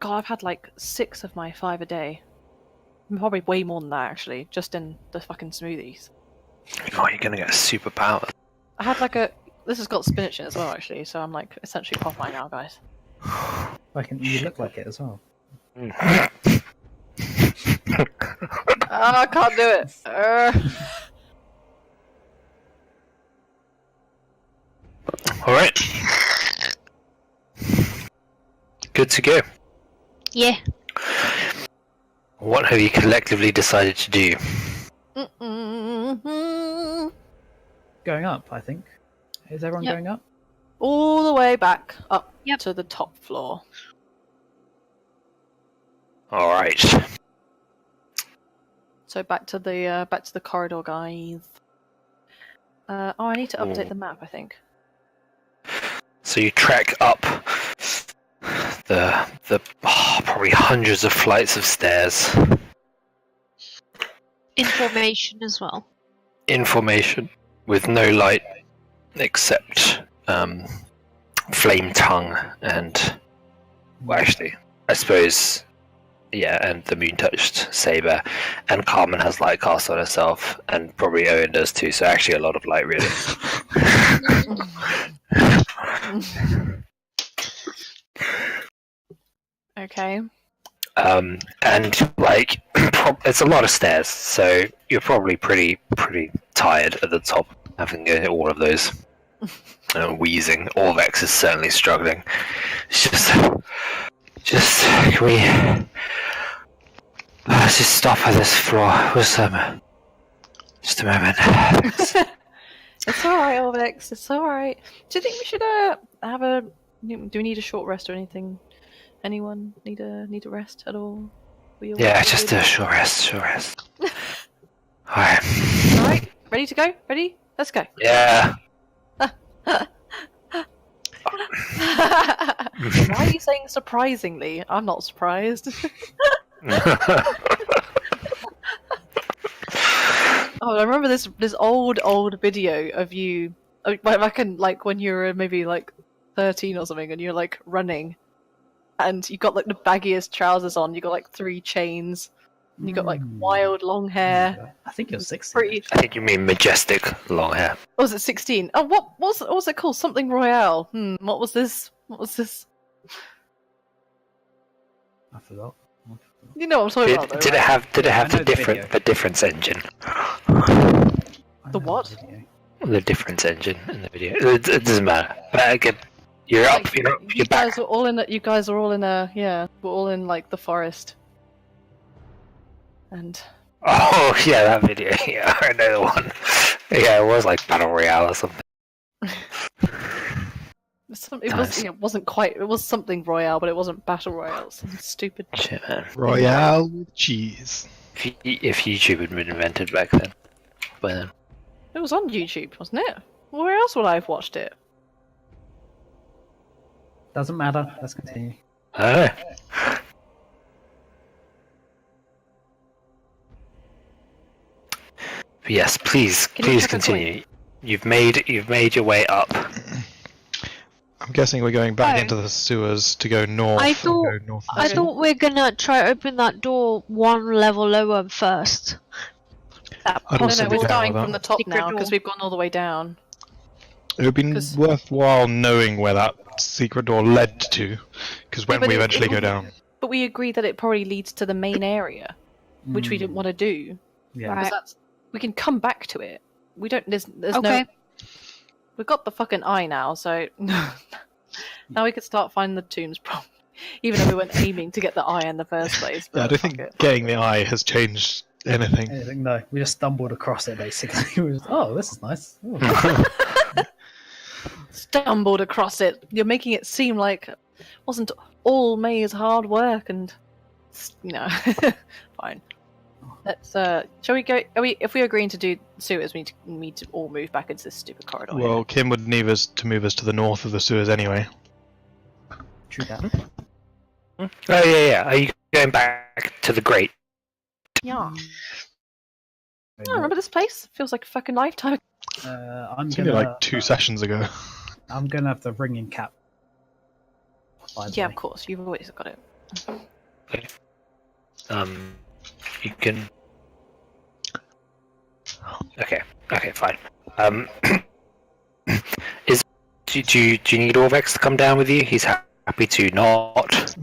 God, I've had like 6 of my 5 a day. Probably way more than that, actually, just in the fucking smoothies. Oh, you're gonna get superpowers. I had like a... This has got spinach in it as well, actually, so I'm like essentially Popeye now, guys. You look like it as well. Oh, I can't do it. Alright. Good to go. Yeah. What have you collectively decided to do? Going up, I think. Is everyone going up? All the way back up Yep. to the top floor. Alright. So back to the corridor, guys. I need to update the map, I think. So you trek up the probably hundreds of flights of stairs. Information as well. Information with no light except flame tongue and, well, actually, I suppose, yeah, and the moon touched saber, and Carmen has light cast on herself, and probably Owynn does too. So actually, a lot of light, really. Okay. And like, it's a lot of stairs, so you're probably pretty tired at the top, having all of those. Wheezing. Orvex is certainly struggling. It's just can we let's just stop at this floor? Just a moment. It's alright, Orvex. It's alright. Do you think we should have a? Do we need a short rest or anything? Anyone need a rest at all? Yeah, just a short rest. Alright. Alright, ready to go? Ready? Let's go. Yeah. Why are you saying surprisingly? I'm not surprised. Oh, I remember this old video of you, back in like when you were maybe like 13 or something, and you're like running, and you got like the baggiest trousers on. You got like 3 chains. And you got like wild long hair. I think it was 16. Pretty. I think you mean majestic long hair. Oh, was it 16? Oh, what was it called? Something Royale. What was this? I forgot. You know what I'm talking about, though, Did it right? have I know the difference engine? The what? The difference engine in the video. It doesn't matter. But again, you're up. You're back. Guys were all in. You guys are all in a. Yeah, we're all in like the forest. And Oh yeah, that video. Yeah, I know the one. Yeah, it was like Battle Royale or something. it wasn't quite. It was something Royale, but it wasn't Battle Royale. Some stupid Shit, man. Royale with cheese. If YouTube had been invented back then, by then. It was on YouTube, wasn't it? Where else would I have watched it? Doesn't matter. Let's continue. Oh. But yes, please continue. You've made your way up. I'm guessing we're going back into the sewers to go north. I thought we're gonna try open that door one level lower first. I'd No, also be we're down starting with from that. the top Secret now door. because we've gone all the way down. It would be 'Cause- worthwhile knowing where that secret door led to, because when but we it- eventually it- go down. But we agreed that it probably leads to the main area, which we didn't want to do. Yeah. Right. Because that's, we can come back to it. We don't. There's Okay. no. We've got the fucking eye now, so now we can start finding the tombs. Probably, even though we weren't aiming to get the eye in the first place. But Yeah, I don't fuck think it. getting the eye has changed anything. Anything? No, we just stumbled across it basically. We was, oh, this is nice. Oh. Stumbled across it. You're making it seem like it wasn't all May's hard work, and fine. Let's. Shall we go? If we're agreeing to do sewers, we need to all move back into this stupid corridor. Well, Kim would need us to move us to the north of the sewers anyway. True that. Oh yeah. Are you going back to the grate? Yeah. I remember this place. Feels like a fucking lifetime. I'm It's gonna only like 2 sessions ago. I'm gonna have the ringing cap. By the Yeah, way. of course. You've always got it. Okay. You can. Okay. Okay. Fine. Do you need Orvex to come down with you? He's happy to not.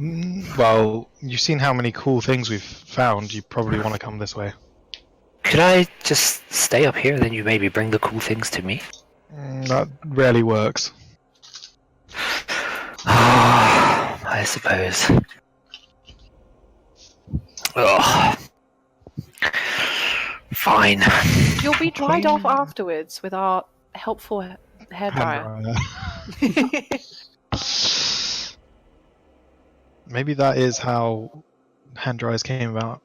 Well, you've seen how many cool things we've found. You probably want to come this way. Could I just stay up here and then you maybe bring the cool things to me? That rarely works. I suppose. Ugh. Fine. You'll be dried off afterwards with our helpful hairdryer. Maybe that is how hand dryers came about.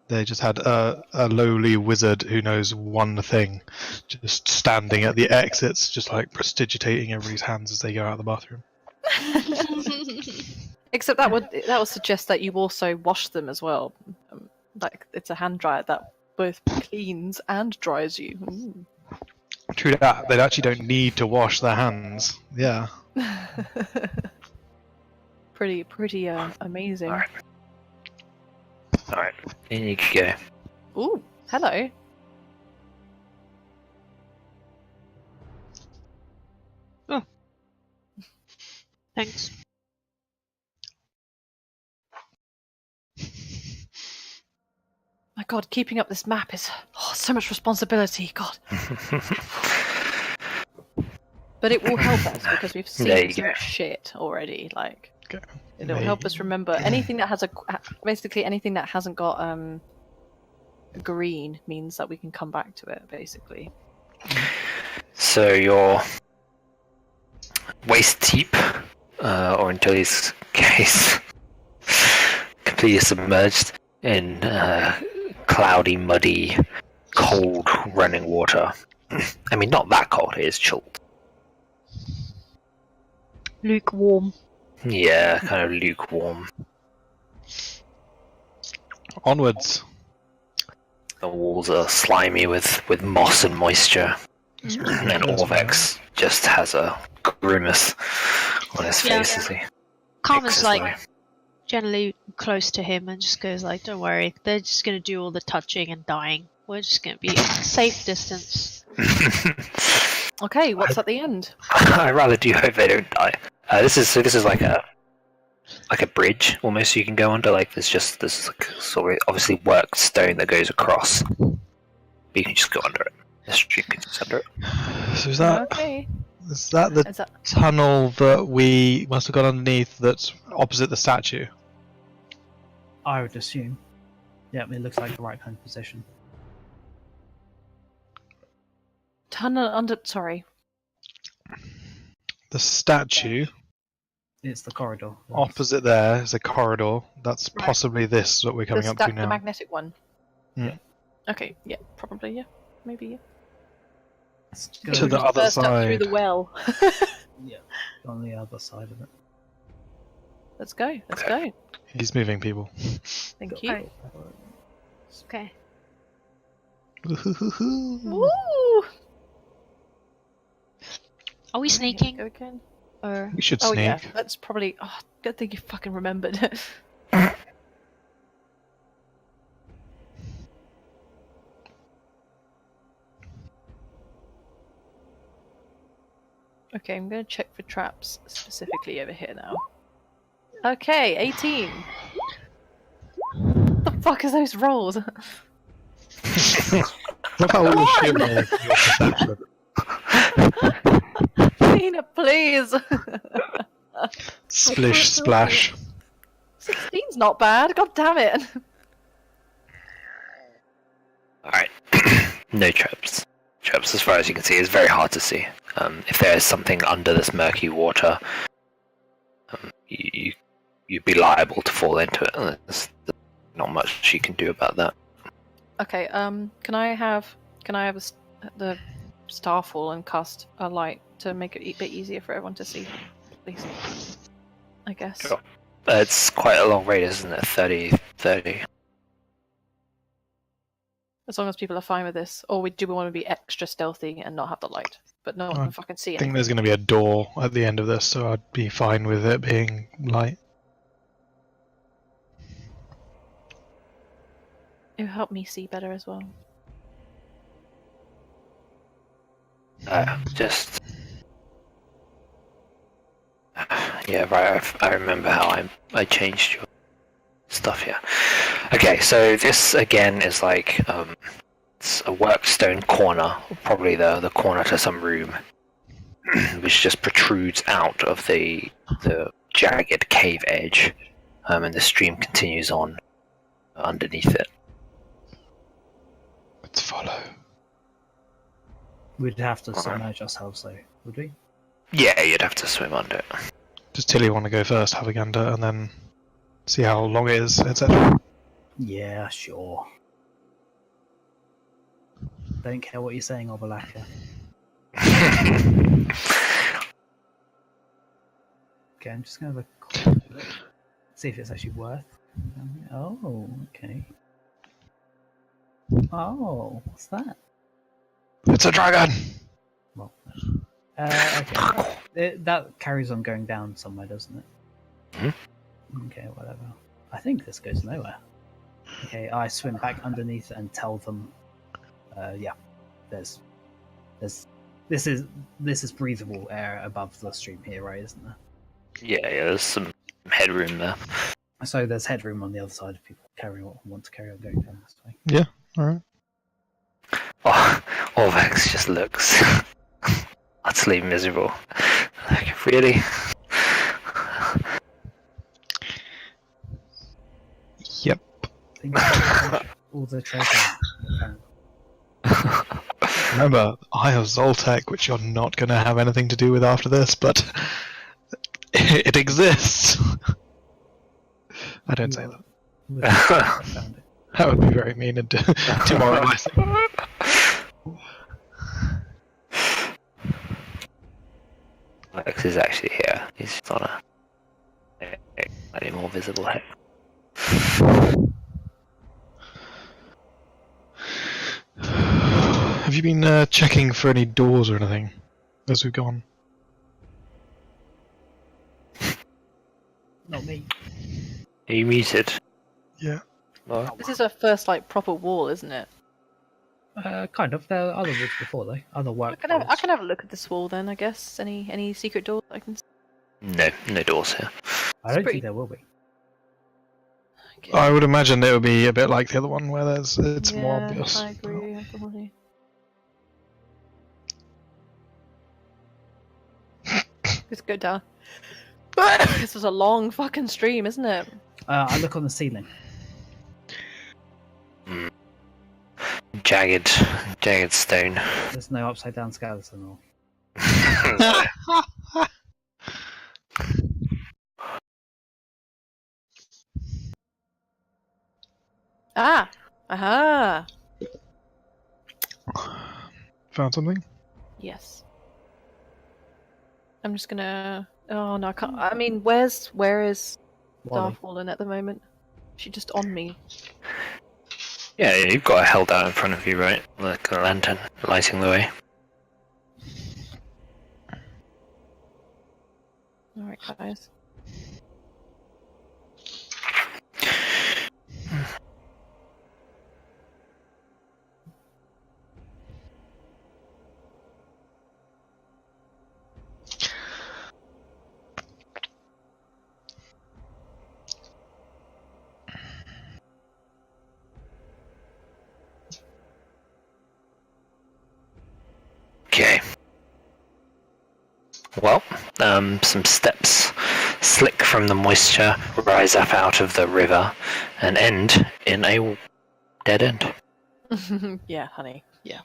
They just had a lowly wizard who knows one thing, just standing at the exits, just like prestidigitating everybody's hands as they go out the bathroom. Except that would suggest that you also wash them as well. Like it's a hand dryer that both cleans and dries you. Ooh. True that. They actually don't need to wash their hands. Yeah. pretty amazing. Alright. In you go. Ooh, hello. Thanks. My God, keeping up this map is so much responsibility. God. But it will help us because we've seen so much shit already. Like, it'll help us remember anything that has basically anything that hasn't got green means that we can come back to it. Basically. So you're waist deep, or in Tili's case, completely submerged in cloudy, muddy, cold running water. I mean, not that cold. It is chilled. Lukewarm. Yeah, kind of lukewarm. Onwards. The walls are slimy with moss and moisture. And Orvex just has a grimace on his face as he Carmen's makes like his way. generally close to him and just goes like, "Don't worry, they're just gonna do all the touching and dying. We're just gonna be at a safe distance." Okay, what's at the end? I rather do hope they don't die. This is like a bridge almost you can go under. Like this is like sort of obviously worked stone that goes across. But you can just go under it. The street can just under it. So is that Okay. the tunnel that we must have gone underneath that's opposite the statue? I would assume. Yep, it looks like the right hand position. Tunnel under. Sorry. The statue It's the corridor. opposite there is a corridor. That's Right. possibly this that we're coming up to The now. magnetic one. Yeah. Okay. Yeah. Probably. Yeah. Maybe. Yeah. Let's go To the Just other burst up through side. the well. Yeah, on the other side of it. Let's go. Let's go. He's moving people. Thank you. Okay. Woo! Are we sneaking? Go again. Or We should Oh sneak. yeah, that's probably. Oh, good thing you fucking remembered. Okay, I'm gonna check for traps specifically over here now. Okay, 18. What the fuck is those rolls? Look how all shimmy your perception. Nina, please. Splish splash. 16's not bad. God damn it. Alright. No traps. Traps, as far as you can see, is very hard to see. If there is something under this murky water, you'd be liable to fall into it. There's not much you can do about that. Okay. Can I have the starfall and cast a light to make it a bit easier for everyone to see, please? I guess. Sure. It's quite a long radius, isn't it? 30. As long as people are fine with this, or do we want to be extra stealthy and not have the light, but no one can fucking see I it? think there's going to be a door at the end of this, so I'd be fine with it being light. It'll help me see better as well. Just. Yeah, right. I remember how I changed your stuff here. Okay, so this again is like it's a workstone corner, probably the corner to some room, which just protrudes out of the jagged cave edge, and the stream continues on underneath it. Let's follow. We'd have to submerge ourselves, though, would we? Yeah, you'd have to swim under it. Does Tili want to go first, have a gander, and then see how long it is, etc.? Yeah, sure. Don't care what you're saying, Obalaka. Okay, I'm just going to have a quick look. See if it's actually worth. Oh, okay. Oh, what's that? It's a dragon! Well, okay. That carries on going down somewhere, doesn't it? Hmm? Okay, whatever. I think this goes nowhere. Okay, I swim back underneath and tell them, yeah, this is breathable air above the stream here, right? Isn't there? Yeah, there's some headroom there. So there's headroom on the other side if people want to carry on going down this way. Yeah, alright. Oh, Orvex just looks utterly miserable. Like, really? Yep. I think it's all the treasure. Remember, I have Zoltek, which you're not going to have anything to do with after this, but it exists. I don't say that. Found it. That would be very mean and demoralizing. Lex is actually here. He's on a slightly more visible head. Have you been checking for any doors or anything as we've gone? Not me. Are you muted? Yeah. No. This is our first like proper wall, isn't it? Kind of. There are other woods before, though. Other work. I can have a look at this wall then, I guess. Any secret doors I can see? No doors here. I don't pretty- think there will be. Okay. I would imagine it would be a bit like the other one where it's more Yeah, obvious. I agree, probably. Let's go down. This was a long fucking stream, isn't it? I look on the ceiling. Jagged stone. There's no upside down skeleton or. Ah! Aha! Found something? Yes. I'm just gonna. Oh no, I can't. I mean, where is Wally. Darfallen at the moment? She just on me. Yeah, you've got it held out in front of you, right? Like a lantern lighting the way. Alright, guys. Okay. Well, some steps, slick from the moisture, rise up out of the river and end in a dead end. Yeah, honey. Yeah.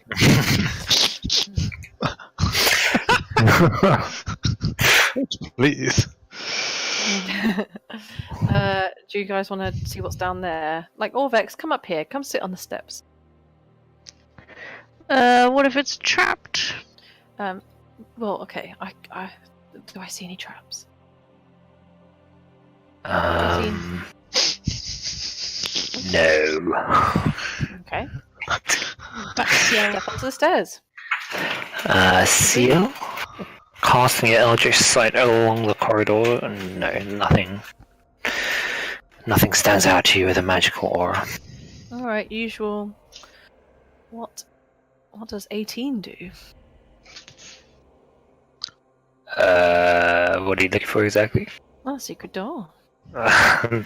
Please. Do you guys want to see what's down there? Like, Orvex, come up here. Come sit on the steps. What if it's trapped? Well, okay. Do I see any traps? No. Okay. Step onto the stairs. Ciel? Casting an eldritch sight along the corridor, and no, nothing stands out to you with a magical aura. Alright, usual. What does 18 do? What are you looking for exactly? Oh, secret door. No,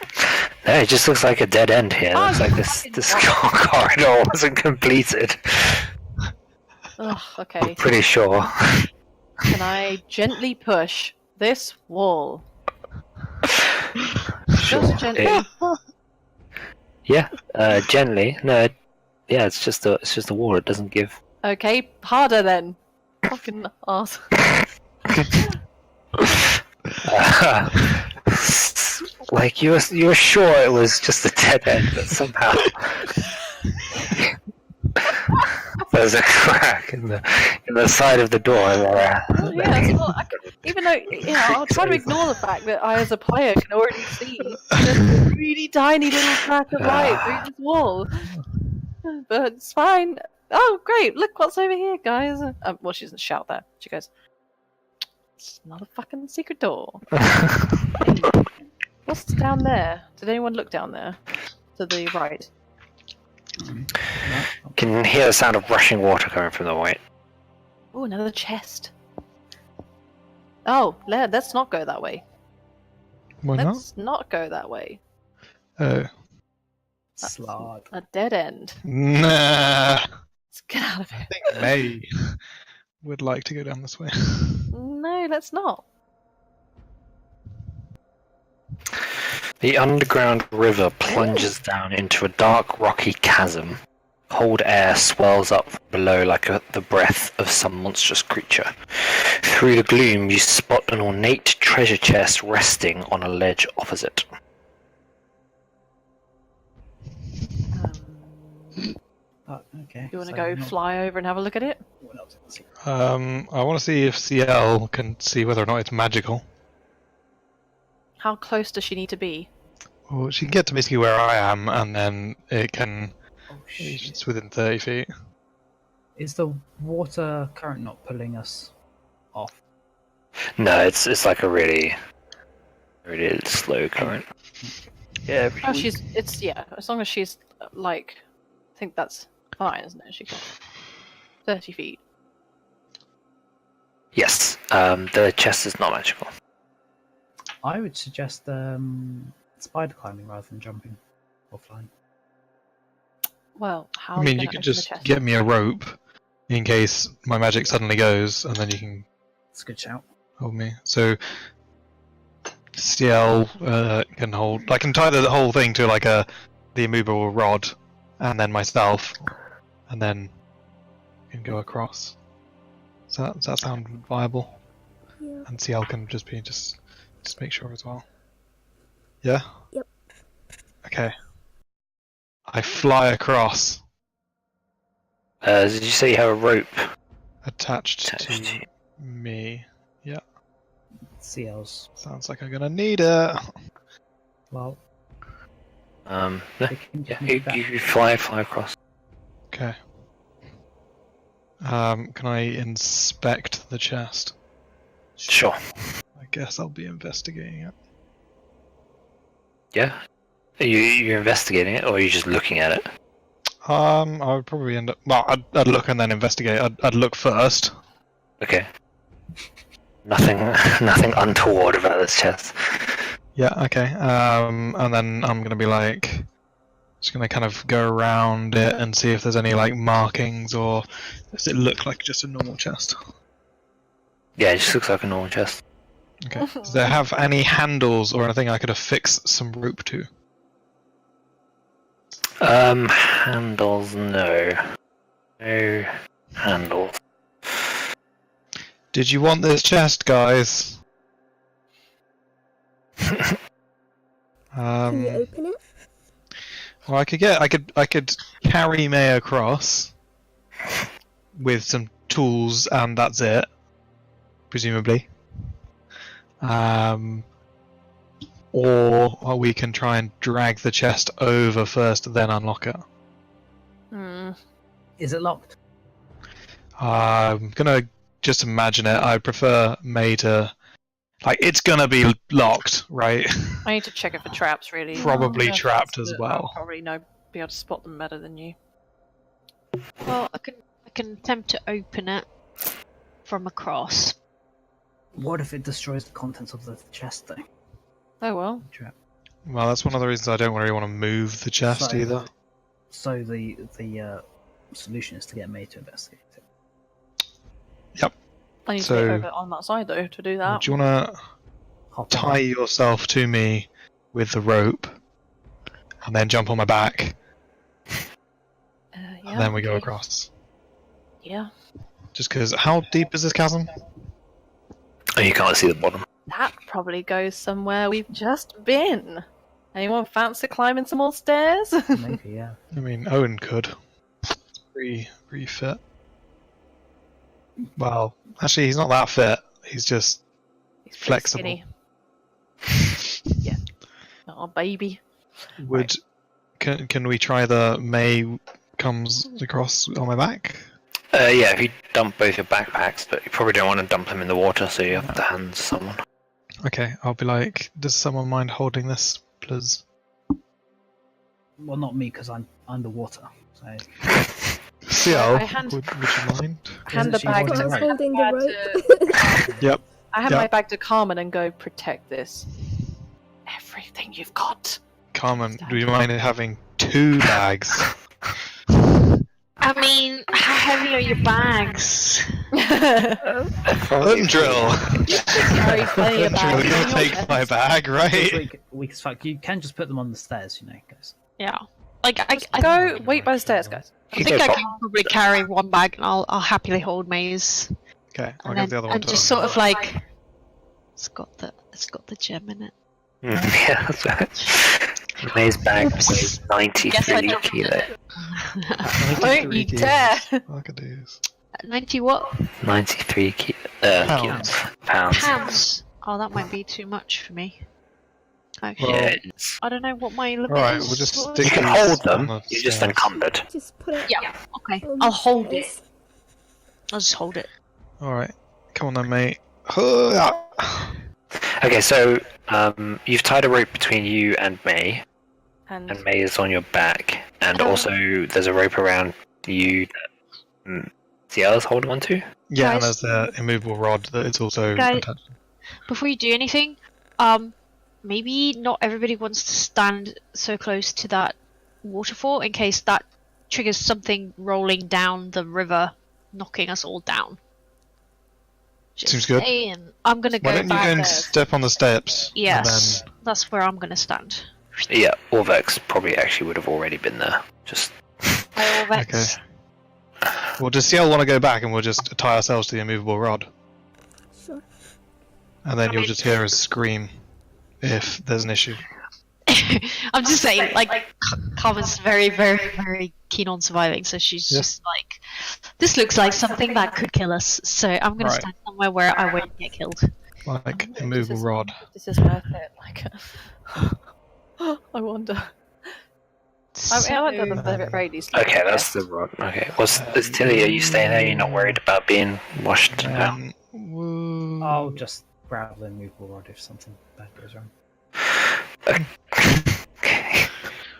it just looks like a dead end here. It looks like this corridor wasn't completed. Ugh, okay. Pretty sure. Can I gently push this wall? Sure. Just gently. Yeah, gently. No, yeah, it's just a wall. It doesn't give. Okay, harder then. Fucking arse. Like you were sure it was just a dead end, but somehow there's a crack in the side of the door there. Oh, yeah, well, even though I'll try to ignore the fact that I, as a player, can already see there's a really tiny little crack of light through this wall. But it's fine. Oh, great! Look what's over here, guys. Well, she doesn't shout that. She goes, "It's not a fucking secret door." Hey, what's down there? Did anyone look down there? To the right. Can hear the sound of rushing water coming from the right. Oh, another chest. Oh, let's not go that way. Why not? Let's not go that way. Oh. Slog. A dead end. Nah. Let's get out of I here. think May would like to go down this way. No, let's not. The underground river plunges down into a dark, rocky chasm. Cold air swells up from below like the breath of some monstrous creature. Through the gloom, you spot an ornate treasure chest resting on a ledge opposite. Okay. You want to go fly over and have a look at it? What else is it? I want to see if Ciel can see whether or not it's magical. How close does she need to be? Well, she can get to basically where I am, and then it can. Oh shit. It's within 30 feet. Is the water current not pulling us off? No, it's like a really slow current. Yeah. Oh, as long as she's like, I think that's fine, isn't it? She can 30 feet. Yes. The chest is not magical. I would suggest spider climbing rather than jumping or flying. Well, how? I mean, you could just get me a rope in case my magic suddenly goes, and then you can It's a good shout. hold me. So Ciel can hold. I can tie the whole thing to like the immovable rod, and then myself, and then can go across. Does that sound viable? Yeah. And Ciel can just make sure as well. Yeah. Yep. Okay. I fly across, Did you say you have a rope? attached to me. Yeah. Ciel's. Sounds like I'm gonna need it. Well, No. they can Yeah, just move that. you fly across. Okay. Can I inspect the chest? Sure. I guess I'll be investigating it. Yeah. Are you investigating it, or are you just looking at it? I would probably end up. Well, I'd look and then investigate. I'd look first. Okay. Nothing untoward about this chest. Yeah. Okay. And then I'm gonna be like, just gonna kind of go around it and see if there's any like markings, or does it look like just a normal chest? Yeah, it just looks like a normal chest. Okay. Does it have any handles or anything I could affix some rope to? Handles, no. No handles. Did you want this chest, guys? Can you open it? Well, I could carry May across with some tools, and that's it, presumably. Or we can try and drag the chest over first, then unlock it. Is it locked? I'm gonna just imagine it. I prefer May to. Like, it's gonna be locked, right? I need to check it for traps, really. Probably Yeah, trapped that's as the- well. I'll probably know be able to spot them better than you. Well, I can attempt to open it from across. What if it destroys the contents of the chest, though? Oh well. Trap. Well, that's one of the reasons I don't really want to move the chest So- either. So the solution is to get May to investigate it. I need to So- get over on that side though to do that. Do you want to Hop tie on. yourself to me with the rope, and then jump on my back, Yeah, and then we go okay. across? Yeah. Just because, how deep is this chasm? Oh, you can't see the bottom. That probably goes somewhere we've just been. Anyone fancy climbing some more stairs? Maybe, yeah. I mean, Owynn could. It's pretty fit. Well, actually, he's not that fit. He's just He's pretty flexible. skinny. Yeah. Oh, baby. Would can we try the May comes across on my back? Yeah, if you dump both your backpacks, but you probably don't want to dump them in the water, so you have to hand someone. Okay, I'll be like, does someone mind holding this, please? Well, not me, because I'm underwater. So Ciel, I hand- would you mind? Hand the she bag holding I the was rope? holding the Bag rope. Yep. I hand Yeah. my bag to Carmen and go, protect this. Everything you've got. Carmen, do you mind having 2 bags? I mean, how heavy are your bags? Undrill! Carry plenty of Undrill, bags. you'll take my bag, It's right? weak as fuck. You can just put them on the stairs, guys. Yeah. Like I Go wait by the stairs, guys. I think I can probably carry one bag, and I'll happily hold May's. Okay, I'll And, give the other one and to just her. sort of like, it's got the gem in it. Yeah, that's right. May's bag weighs 93 dropped kilo. Don't you dare! Wackadoos. 90 what? 93 Pounds. Pounds. Pounds. Oh, that might be too much for me. Actually, Well- Yeah, it's, I don't know what my limit Alright, is. we'll just What stick you is can it? these hold them, on the you're just stairs. encumbered. Just put it. Yeah, okay. on I'll the hold stairs. it. I'll just hold it. Alright, come on then, mate. Huh. Okay, so you've tied a rope between you and May And May is on your back, and also there's a rope around you that Ciel is holding onto. Yeah, and Guys- there's the immovable rod that it's also Guys- attached. Before you do anything, maybe not everybody wants to stand so close to that waterfall in case that triggers something rolling down the river, knocking us all down. Just Seems good. saying. I'm gonna Why go don't you back. go and step on the steps? Yes, that's where I'm gonna stand. Yeah, Orvex probably actually would have already been there. Just Hi, And then... Orvex. Okay. Well, does Ciel want to go back and we'll just tie ourselves to the immovable rod? Sure. And then I you'll mean- just hear us scream if there's an issue. I'm just saying, like, Carmen's very, very, very keen on surviving, so she's Yeah. just like, this looks like something that could kill us, so I'm gonna Right. stand somewhere where I won't get killed. Like, immovable rod. this is worth it. Like, I wonder. I went to the very least. okay. That's the rod. Okay. What's this, Tili? Are you staying there? You're not worried about being washed down? Woo. I'll just grab the immovable rod if something bad goes wrong. Okay.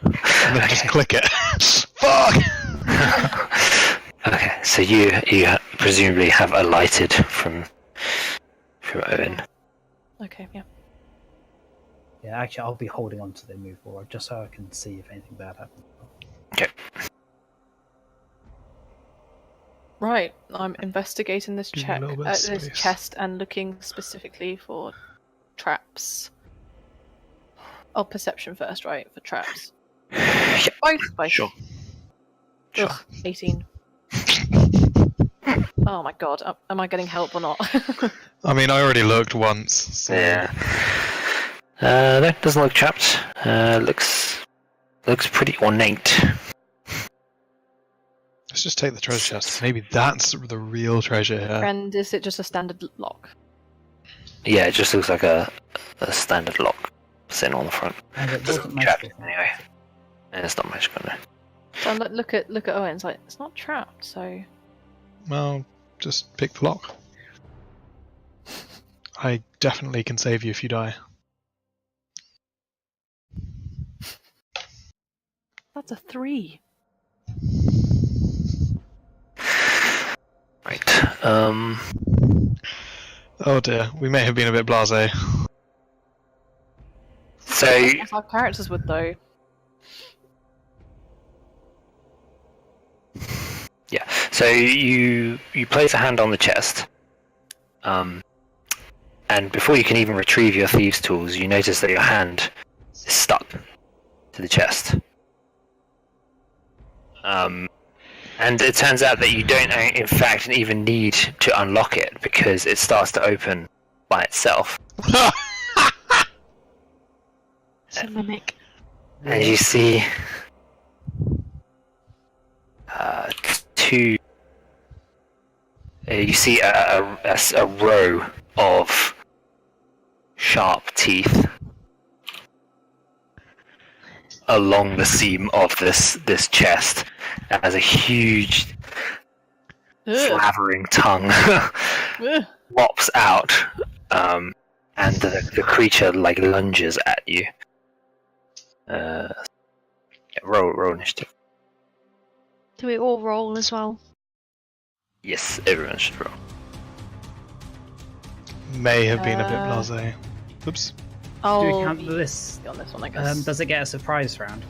And then just click it. Fuck! Okay. So you presumably have alighted from Owynn. Okay, yeah. Yeah, actually, I'll be holding on to the immovable rod just so I can see if anything bad happens. Okay. Right, I'm investigating this Give me a check, little bit of this space. chest, and looking specifically for traps. Oh, perception first, right? For traps. Yeah. Both. Sure. Sure. Ugh, 18. Oh my god, am I getting help or not? I mean, I already looked once, so... Yeah. No, doesn't look trapped. Looks pretty ornate. Let's just take the treasure chest. Maybe that's the real treasure here. And is it just a standard lock? Yeah, it just looks like a standard lock sitting on the front. And it Doesn't wasn't look trapped magical. anyway. And it's not magical, no. So I'm like, look at Owyn's like, it's not trapped, so... Well, just pick the lock. I definitely can save you if you die. That's a 3. Right. Oh dear, we may have been a bit blasé. So As our characters would, though. yeah. So you place a hand on the chest. And before you can even retrieve your thieves' tools, you notice that your hand is stuck to the chest. And it turns out that you don't, in fact, even need to unlock it because it starts to open by itself. It's a mimic. And you see two. You see a row of sharp teeth along the seam of this chest. It has a huge slavering tongue lops out, and the creature like lunges at you. Roll initiative. Do we all roll as well? Yes, everyone should roll. May have been a bit blasé. Oops. Oh, Do we count this? on this one, I guess. Does it get a surprise round?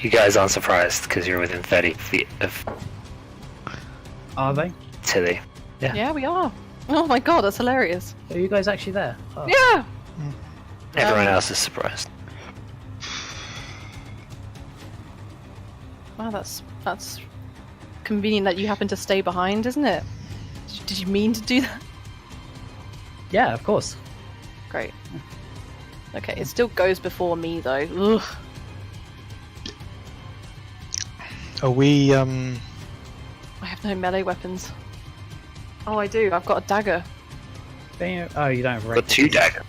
You guys aren't surprised because you're within 30 feet of Are they? Tili. Yeah, we are. Oh my god, that's hilarious. Are you guys actually there? Oh. Yeah! Everyone else is surprised. Wow, that's convenient that you happen to stay behind, isn't it? Did you mean to do that? Yeah, of course. Great. Okay, it still goes before me though. Ugh. Are we, I have no melee weapons. Oh, I do. I've got a dagger. Oh, you don't have a Got 2 daggers.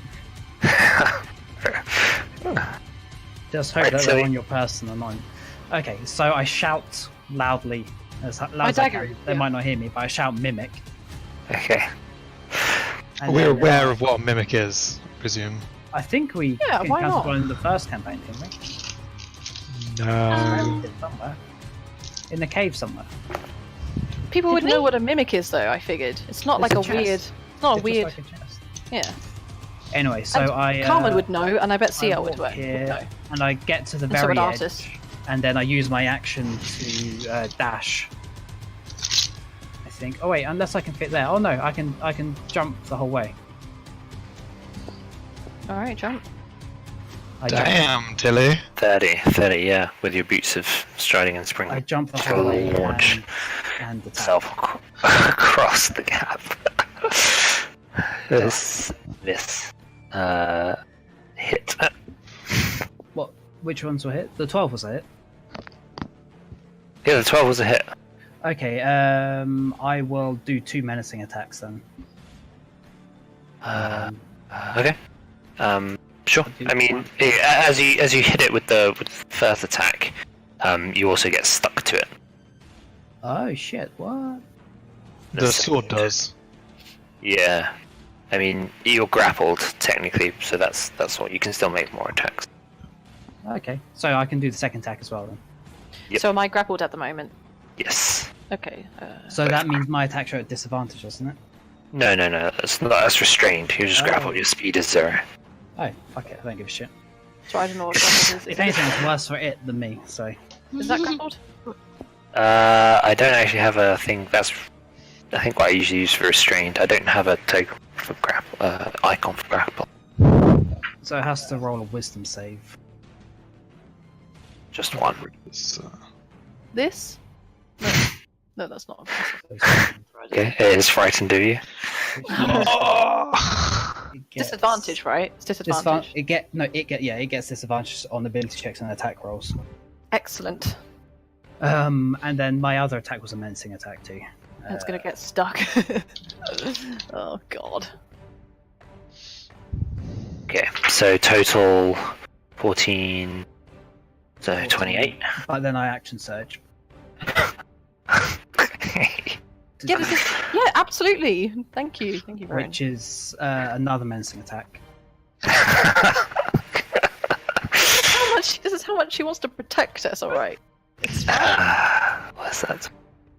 Just hope Right, that so they're you- on your person and not. Okay, so I shout loudly as loud My as I dagger, can. They yeah. might not hear me, but I shout mimic. Okay. And we're then, aware of what a mimic is, I presume. I think we Yeah, why encountered not? one in the first campaign, didn't we? No. We did somewhere. In the cave somewhere. People Did would we? know what a mimic is though, I figured. It's not It's like a a chest. weird... It's not a It's weird... just like a chest. Yeah. Anyway, so And I Carmen would know, and I bet I Ciel would walk here, know. and I get to the And so very would edge, Artist. and then I use my action to dash. I think. Oh wait, unless I can fit there. Oh no, I can jump the whole way. Alright, jump. I jump, Damn, Tili. 30, yeah, with your boots of striding and I springing jump the whole way Launch. and attack. yourself across the gap. this hit. What? Which ones were hit? The 12 was a hit. Yeah, the 12 was a hit. Okay, I will do 2 menacing attacks then. Okay. Sure. I mean, as you hit it with the first attack, you also get stuck to it. Oh shit! What? The sword does. Yeah. I mean, you're grappled technically, so that's what you can still make more attacks. Okay, so I can do the second attack as well then. Yep. So am I grappled at the moment? Yes. Okay. So that means my attacks are at disadvantage, doesn't it? No. That's restrained. You're just Oh. grappled. Your speed is 0. Oh, fuck it, I don't give a shit. So I don't know what grappled is. If anything, it's worse for it than me, so... Is that grappled? I don't actually have a thing. That's I think what I usually use for restrained. I don't have a token for grapple, icon for grapple. So it has to roll a wisdom save. Just one. It's, This? No, that's not. Okay, it is frightened of you. It gets- Disadvantage, right? It's disadvantage. It gets disadvantage on ability checks and attack rolls. Excellent. And then my other attack was a menacing attack too. And it's gonna get stuck. Oh god. Okay, so total 14. So 28. But then I action surge. Yeah, absolutely. Thank you, Rohan. Which is another menacing attack. This is how much she wants to protect us, alright? What's that?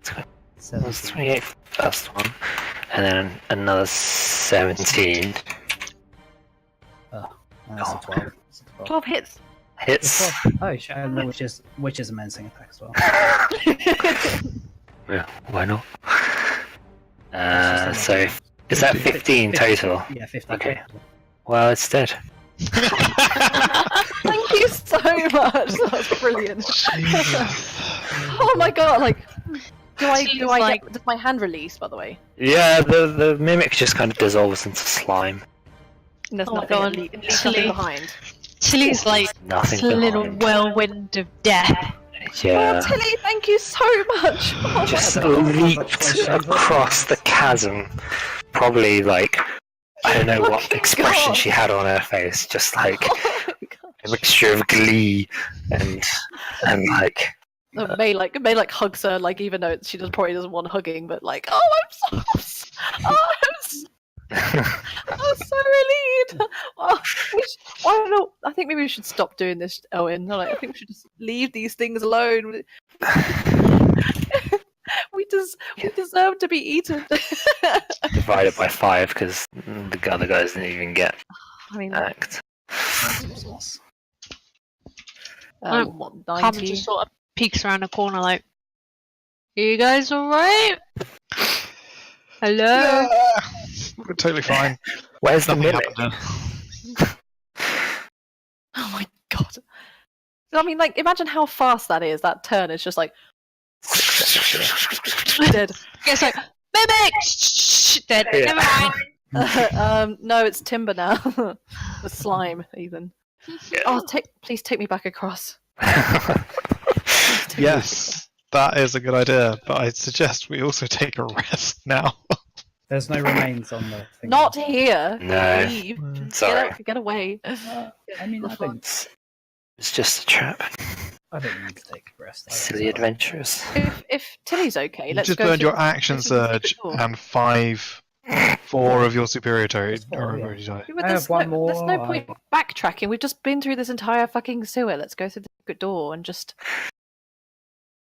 That's 17. 28 for the first one, and then another 17. That's a 12. It's a 12. 12 hits. Hits. Oh, shit, I don't know which is a menacing attack as well. Yeah, why not? So, is that 15 total? Yeah, 15. Okay. Total. Well, it's dead. Thank you so much. That was brilliant. Oh my god! Like, does my hand release? By the way, Yeah, the mimic just kind of dissolves into slime. and there's Oh my nothing, God. nothing Literally. behind. Tilly's like Nothing this little behind. whirlwind of death. Yeah. Oh, Tilly, thank you so much. Oh, Just my God. leaped across the chasm. Probably like, I don't know what Fucking expression God. she had on her face. Just like oh my god. a mixture of glee and like. May hugs her, like even though she probably doesn't want hugging, but like, oh, I'm so relieved. Oh, I don't know. I think maybe we should stop doing this, Owynn. Like, I think we should just leave these things alone. We deserve to be eaten. Divided by 5 because the other guys didn't even get I mean, act. what, Carmen 90? just sort of peeks around the corner like, you guys alright? Hello? We're totally fine. Where's the Nothing mimic? happened. Oh my god. I mean, like, imagine how fast that is. That turn is just like dead. It's like, mimic! Shh, dead. Yeah. Never mind. No, it's timber now. The slime, even. Yeah. Oh, please take me back across. Please take me back Yes, that is a good idea, but I suggest we also take a rest now. There's no remains on the thing. Not here. No. Leave. Sorry. Get away. I mean, It's just a trap. I don't need to take a rest. Silly adventurers. If Tilly's okay, You let's just go. burned to- your action let's go to the surge door. and 4 of your superiority That's 4, are yeah. already died. Yeah, but I have one there's no more, point backtracking. We've just been through this entire fucking sewer. Let's go through the secret door and just.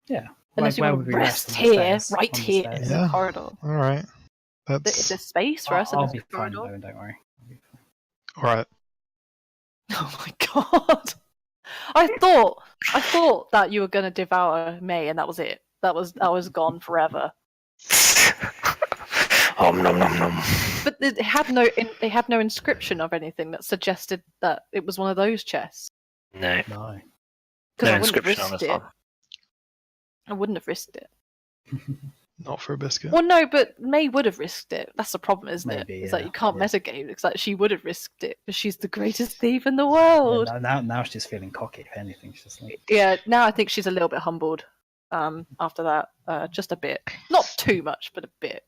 Yeah. Unless Where you would want we to rest rest on the here, stairs? right On the here stairs? in Yeah. the corridor. All right, There's that's space for us in I'll this be fine, corridor. though, don't worry. I'll be fine. all right. Oh my god! I thought that you were gonna devour May, and that was it. That was gone forever. Om nom nom nom. But it had no inscription of anything that suggested that it was one of those chests. No. No. Because No I wouldn't have inscription on risked this it. one. I wouldn't have risked it. Not for a biscuit. Well, no, but May would have risked it. That's the problem, isn't Maybe, it? It's like yeah, you can't yeah. metagame. It's like she would have risked it because she's the greatest thief in the Yeah, world. now she's feeling cocky, if anything. She's just like, Yeah, now I think she's a little bit humbled. After that, just a bit, not too much, but a bit.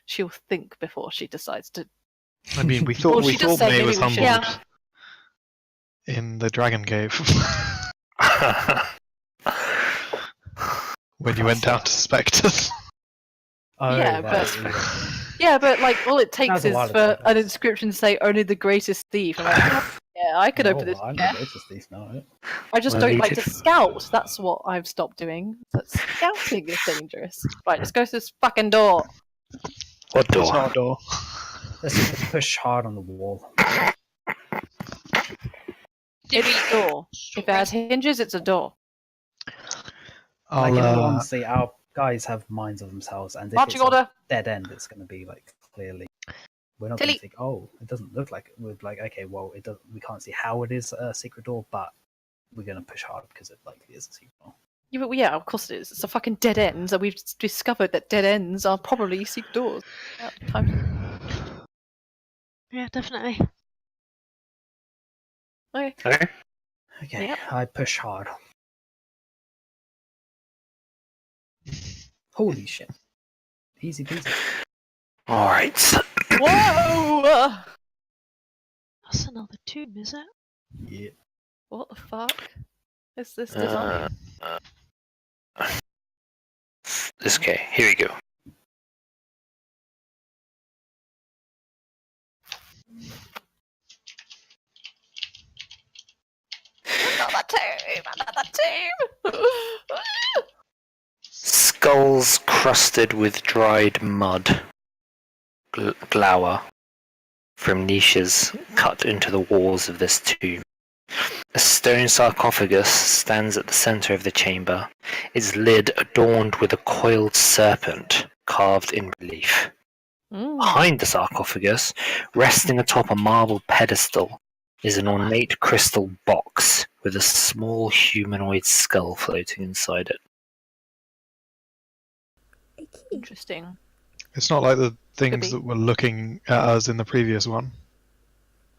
She'll think before she decides to. I mean, we Well, thought she just said May maybe was we should- humbled in the Dragon Cave when you went down to Spectres. oh, Yeah, right, but- yeah. Yeah, but like all it That takes was a is while for ago. an inscription to say only the greatest thief. I'm like, yeah, I could open Oh, this. I'm chest. the greatest thief now. I just Well, don't you like to did- scout. That's what I've stopped doing. But scouting is dangerous. Right, let's go to this fucking door. What It's door? not a door. Let's just push hard on the wall. Did It's a door. If it has hinges, it's a door. I'll, Like, in all honesty, our guys have minds of themselves, and if Marching it's a order. dead end, it's going to be like clearly. We're not Tilly. going to think, oh, it doesn't look like it. We're like, okay, well, it doesn't. We can't see how it is a secret door, but we're going to push hard because it likely is a secret door. Yeah, but yeah, of course it is. It's a fucking dead end, and we've discovered that dead ends are probably secret doors. Yeah, time. Yeah, definitely. Okay. Okay. Okay, Yep. I push hard. Holy shit! Easy peasy. All right. Whoa! That's another tomb, is it? Yeah. What the fuck is this design? Okay, here we go. tomb! Another tomb! Skulls crusted with dried mud glower from niches cut into the walls of this tomb. A stone sarcophagus stands at the center of the chamber, its lid adorned with a coiled serpent carved in relief. Behind the sarcophagus, resting atop a marble pedestal, is an ornate crystal box with a small humanoid skull floating inside it. A key. Interesting. It's not like the things Could be. that were looking at us in the previous one.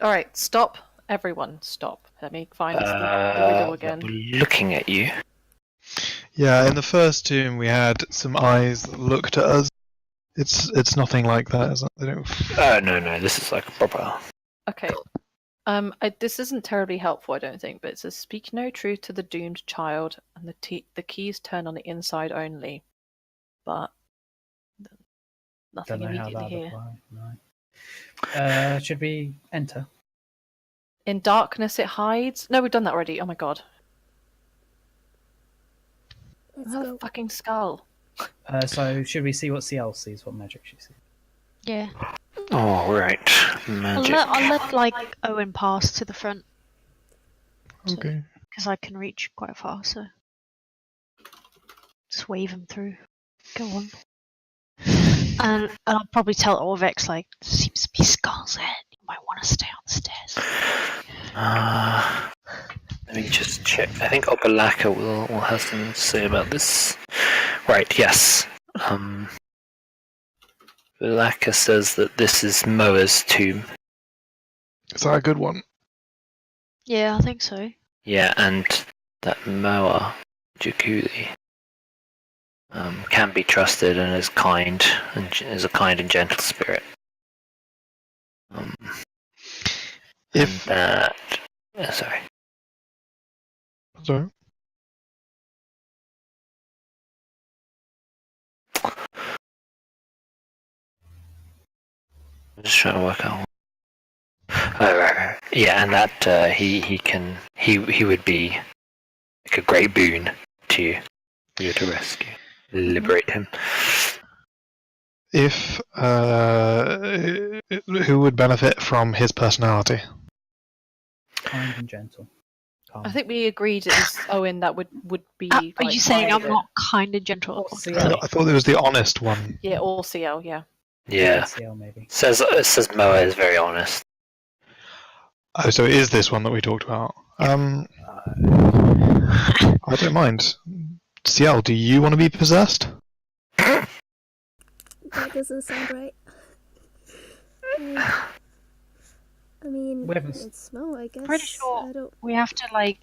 Alright, stop. Everyone, stop. Let me find the riddle again. Looking at you. Yeah, in the first tomb we had some eyes that looked at us. It's nothing like that, is it? They don't... No, this is like a proper. Okay. This isn't terribly helpful, I don't think, but it says, speak no truth to the doomed child, and the keys turn on the inside only. But nothing Don't know how immediately that here. apply. No. Should we enter? In darkness it hides. No, we've done that already. Oh my god. Let's Another go. fucking skull. So should we see what Ciel sees? What magic she sees? Yeah. Oh, right. I'll Magic. let like Owynn pass to the front Okay. because I can reach quite far. So just wave him through. Go on. And I'll probably tell Orvex like, seems to be skulls ahead. You might want to stay on the stairs. Let me just check. I think Obalaka will have something to say about this. Right, yes. Obalaka says that this is Moa's tomb. Is that a good one? Yeah, I think so. Yeah, and that Moa, Jakuli, can be trusted and is kind, and is a kind and gentle spirit. If... And that... sorry. Sorry? I'm just trying to work out. Oh, right. Yeah, and that he would be like a great boon to you, for you to rescue, liberate him. If... who would benefit from his personality? Kind and gentle. Calm. I think we agreed it was Owynn that would be. Are like, you saying I'm private. not kind and gentle? Or I Ciel. thought it was the honest one. Yeah, or CL, yeah. Yeah, Ciel maybe. it says Moa is very honest. Oh, so it is this one that we talked about. I don't mind. Ciel, do you want to be possessed? That doesn't sound right. I mean, We haven't- it's small, I guess. Pretty sure. I don't... We have to like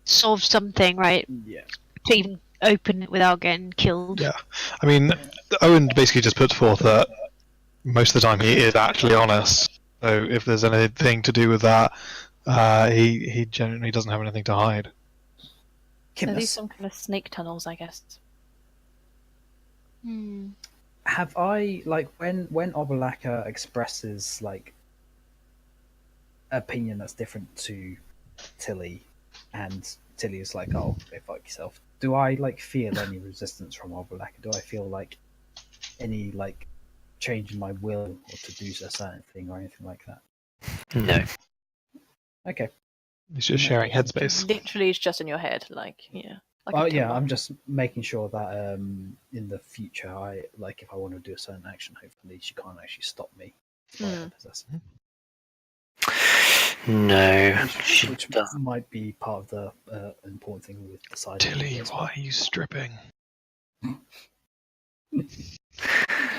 solve something, right? Yeah. To even open it without getting killed. Yeah. I mean, Owynn basically just puts forth that most of the time he is actually honest. So if there's anything to do with that, he generally doesn't have anything to hide. Are these Kimmus, some kind of snake tunnels, I guess? Hmm. have I like when Obalaka expresses like opinion that's different to Tili, and Tili is like, "Oh, go fuck yourself." Do I like feel any resistance from Obalaka? Do I feel like any like change in my will or to do a certain thing or anything like that? No. Okay. He's just sharing headspace. Literally, it's just in your head, like, yeah. Like a Oh yeah, tumor. I'm just making sure that in the future, I like if I want to do a certain action, hopefully she can't actually stop me by her possessing. No, she Which doesn't. might be part of the important thing with deciding. Tilly, why are you stripping?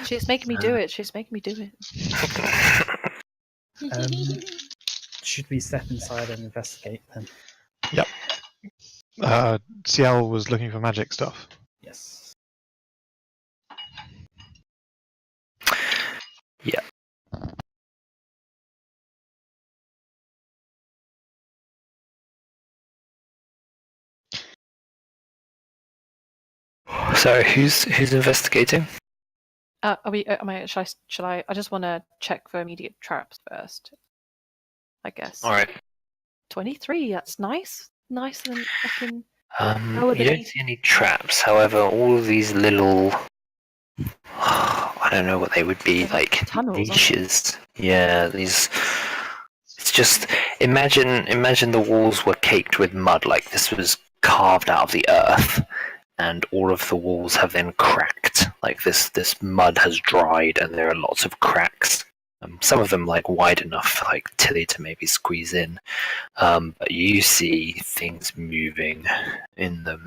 She's making me do it. She's making me do it. Should we step inside and investigate then? Ciel was looking for magic stuff. Yes. Yeah. So who's investigating? Are we? Am I? Shall I? I just want to check for immediate traps first. I guess. All right. 23. That's nice. nicer than fucking. You don't see any traps. However, all of these little, I don't know what they would be, They're like like tunnels, aren't they? niches. Yeah, these. It's just imagine the walls were caked with mud, like this was carved out of the earth, and all of the walls have then cracked. Like this mud has dried, and there are lots of cracks. Some of them like wide enough for like Tili to maybe squeeze in. But you see things moving in them.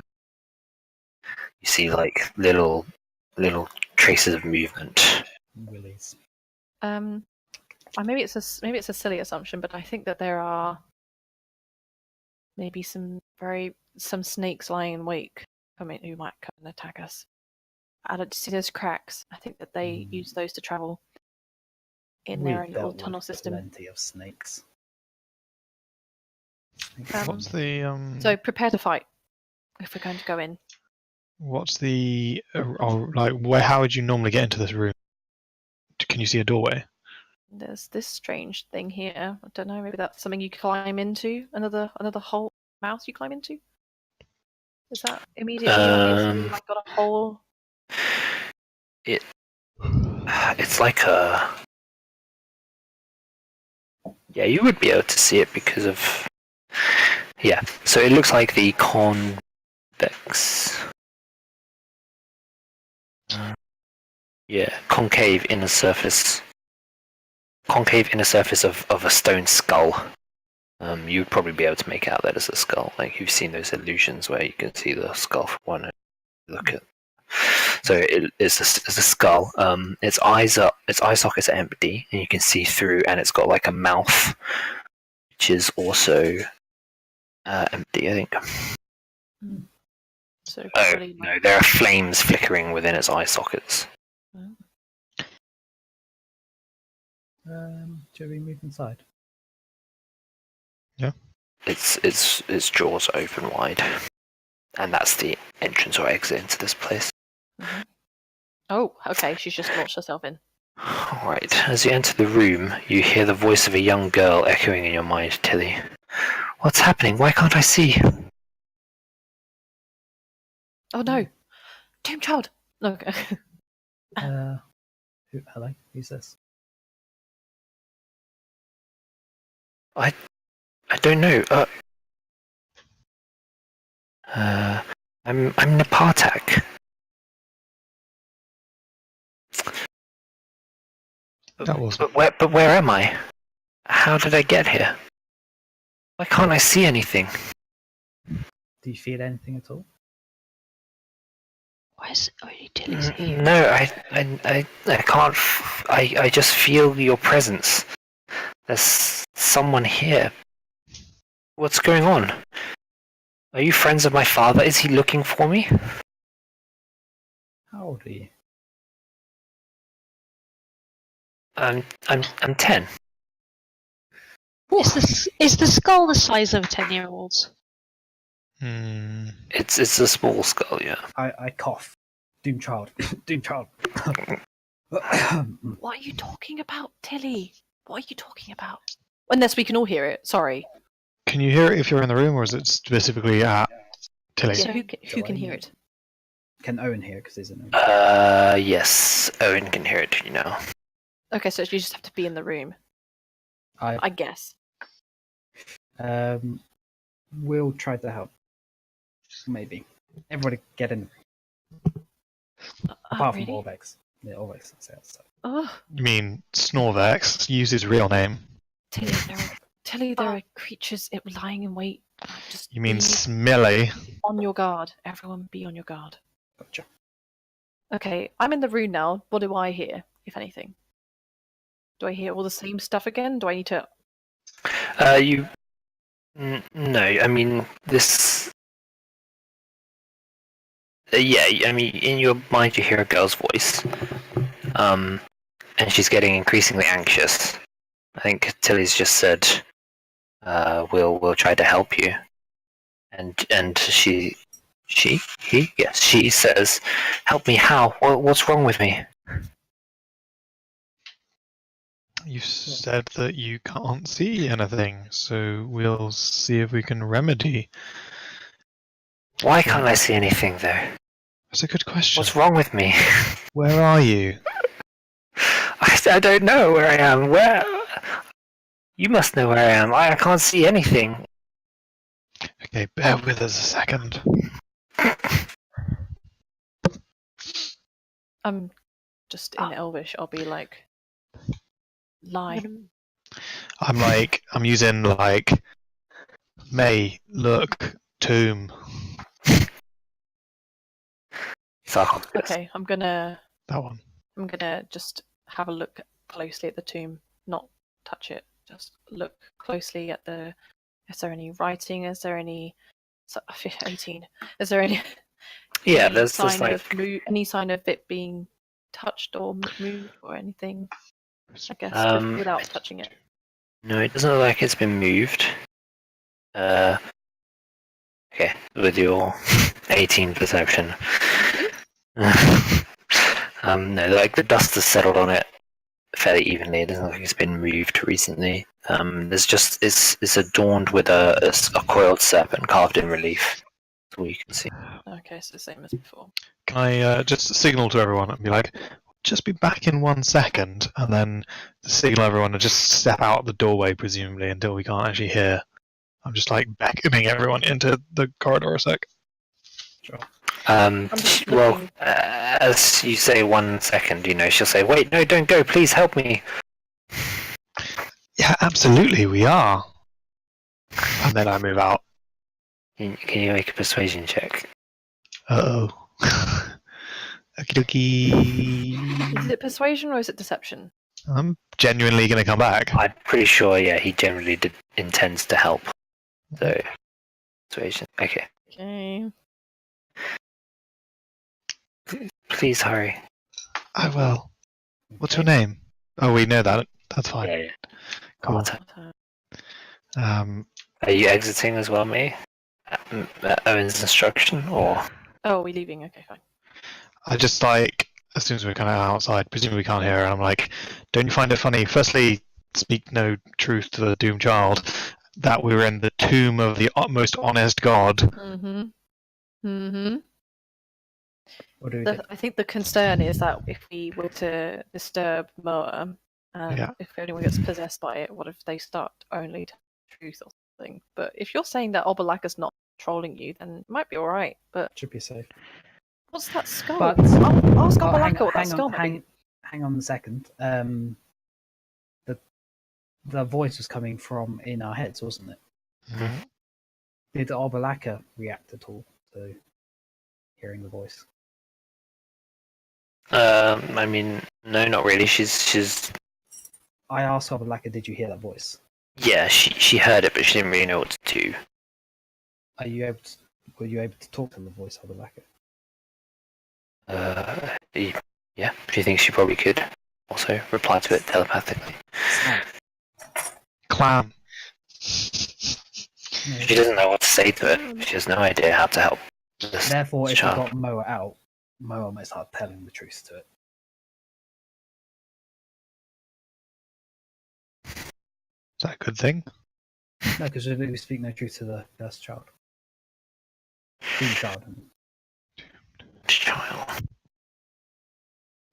You see like little traces of movement. Willies. Maybe it's a silly assumption, but I think that there are maybe some snakes lying in wake who might come and attack us. I don't see those cracks. I think that they use those to travel in their We've little dealt tunnel with system. plenty of snakes. What's the So prepare to fight if we're going to go in. What's the like? Where? How would you normally get into this room? Can you see a doorway? There's this strange thing here. I don't know. Maybe that's something you climb into. Another hole mouth you climb into. Is that immediately obvious? You like got a hole. It's like a. Yeah, you would be able to see it because of. Yeah, so it looks like the convex. Yeah, concave inner surface of a stone skull. You would probably be able to make out that as a skull. Like you've seen those illusions where you can see the skull from one and look at. So it's a skull. Its eye sockets are empty, and you can see through, and it's got like a mouth, which is also empty, I think. So Oh no, there are flames flickering within its eye sockets. Shall we move inside? Yeah. Its jaws are open wide, and that's the entrance or exit into this place. Mm-hmm. Oh, okay. She's just launched herself in. Alright, as you enter the room, you hear the voice of a young girl echoing in your mind, Tili. What's happening? Why can't I see? Oh no! Damn child! Okay. Hello? Who's this? I don't know. I'm Napartak. That was. But where am I? How did I get here? Why can't I see anything? Do you feel anything at all? Why is only Tili's here? No, I can't. I just feel your presence. There's someone here. What's going on? Are you friends of my father? Is he looking for me? How old are you? I'm 10. Is the skull the size of a 10-year-old's? It's a small skull, yeah. I cough. Doom child. Doom child. What are you talking about, Tili? What are you talking about? Unless we can all hear it. Sorry. Can you hear it if you're in the room, or is it specifically at Tili? So who can hear it? Can Owynn hear it because he's in the room? Yes, Owynn can hear it, you know. Okay, so you just have to be in the room. I guess. We'll try to help. Maybe. Everybody get in. Apart from really? Orvex. Yeah, Orvex is outside. Oh, You mean Snorvex? Use his real name. Tili, there are creatures lying in wait. Just You mean be Smelly? on your guard. Everyone be on your guard. Gotcha. Okay, I'm in the room now. What do I hear, if anything? Do I hear all the same stuff again? Do I need to... No, I mean, this... yeah, I mean, in your mind you hear a girl's voice. And she's getting increasingly anxious. I think Tili's just said, we'll try to help you. And she says, help me how? What's wrong with me? You said that you can't see anything, so we'll see if we can remedy. Why can't I see anything though? That's a good question. What's wrong with me? Where are you? I don't know where I am. Where? You must know where I am. I can't see anything. Okay, bear with us a second. I'm just in Elvish. I'll be like, lie. I'm using like, May, look, tomb. Sarcophagus. Okay, I'm gonna That one. just have a look closely at the tomb, not touch it. Just look closely at the. Is there any writing? Is there any? 18. Is there any? Yeah, any there's sign like of any sign of it being touched or moved or anything? I guess without touching it. no, it doesn't look like it's been moved. Okay, with your 18 perception. No, like the dust has settled on it fairly evenly. It doesn't look like it's been moved recently. There's just it's adorned with a coiled serpent carved in relief. That's all you can see. Okay, so same as before. Can I just signal to everyone and be like, just be back in 1 second, and then signal everyone to just step out the doorway, presumably, until we can't actually hear. I'm just like beckoning everyone into the corridor a sec. Sure. just Well, looking. as you say 1 second, she'll say, "Wait, no, don't go! Please help me!" Yeah, absolutely, we are. And then I move out. Can you make a persuasion check? Uh oh. Okie dokie. Is it persuasion or is it deception? I'm genuinely going to come back. I'm pretty sure, yeah, he generally intends to help. So, persuasion. Okay. Okay. Please hurry. I will. What's your name? Oh, we know that. That's fine. Yeah. Cool. Carter. Um, Are you exiting as well, me? At Owyn's instruction, or? Oh, are we leaving? Okay, fine. I just like, as soon as we're kind of outside, presumably we can't hear her, I'm like, don't you find it funny? Firstly, speak no truth to the doomed child, that we were in the tomb of the most honest god. Mm-hmm. Mm-hmm. What do we do? I think the concern is that if we were to disturb Moa, if anyone gets possessed by it, what if they start only to truth or something? But if you're saying that Obalaka's not trolling you, then it might be alright. But Should be safe. what's that skull? But I'll ask oh, Obalaka what that skull might be. hang on a second. The voice was coming from in our heads, wasn't it? Mm-hmm. Did Obalaka react at all to hearing the voice? I mean, no, not really. She's. I asked Obalaka, did you hear that voice? Yeah, she heard it, but she didn't really know what to do. Were you able to talk to the voice, Obalaka? Yeah, she thinks she probably could also reply to it telepathically. Clam. She doesn't know what to say to it. She has no idea how to help this Therefore, if we child. got Moa out, Moa might start telling the truth to it. Is that a good thing? No, because we speak no truth to the first child. Doomed child. Child.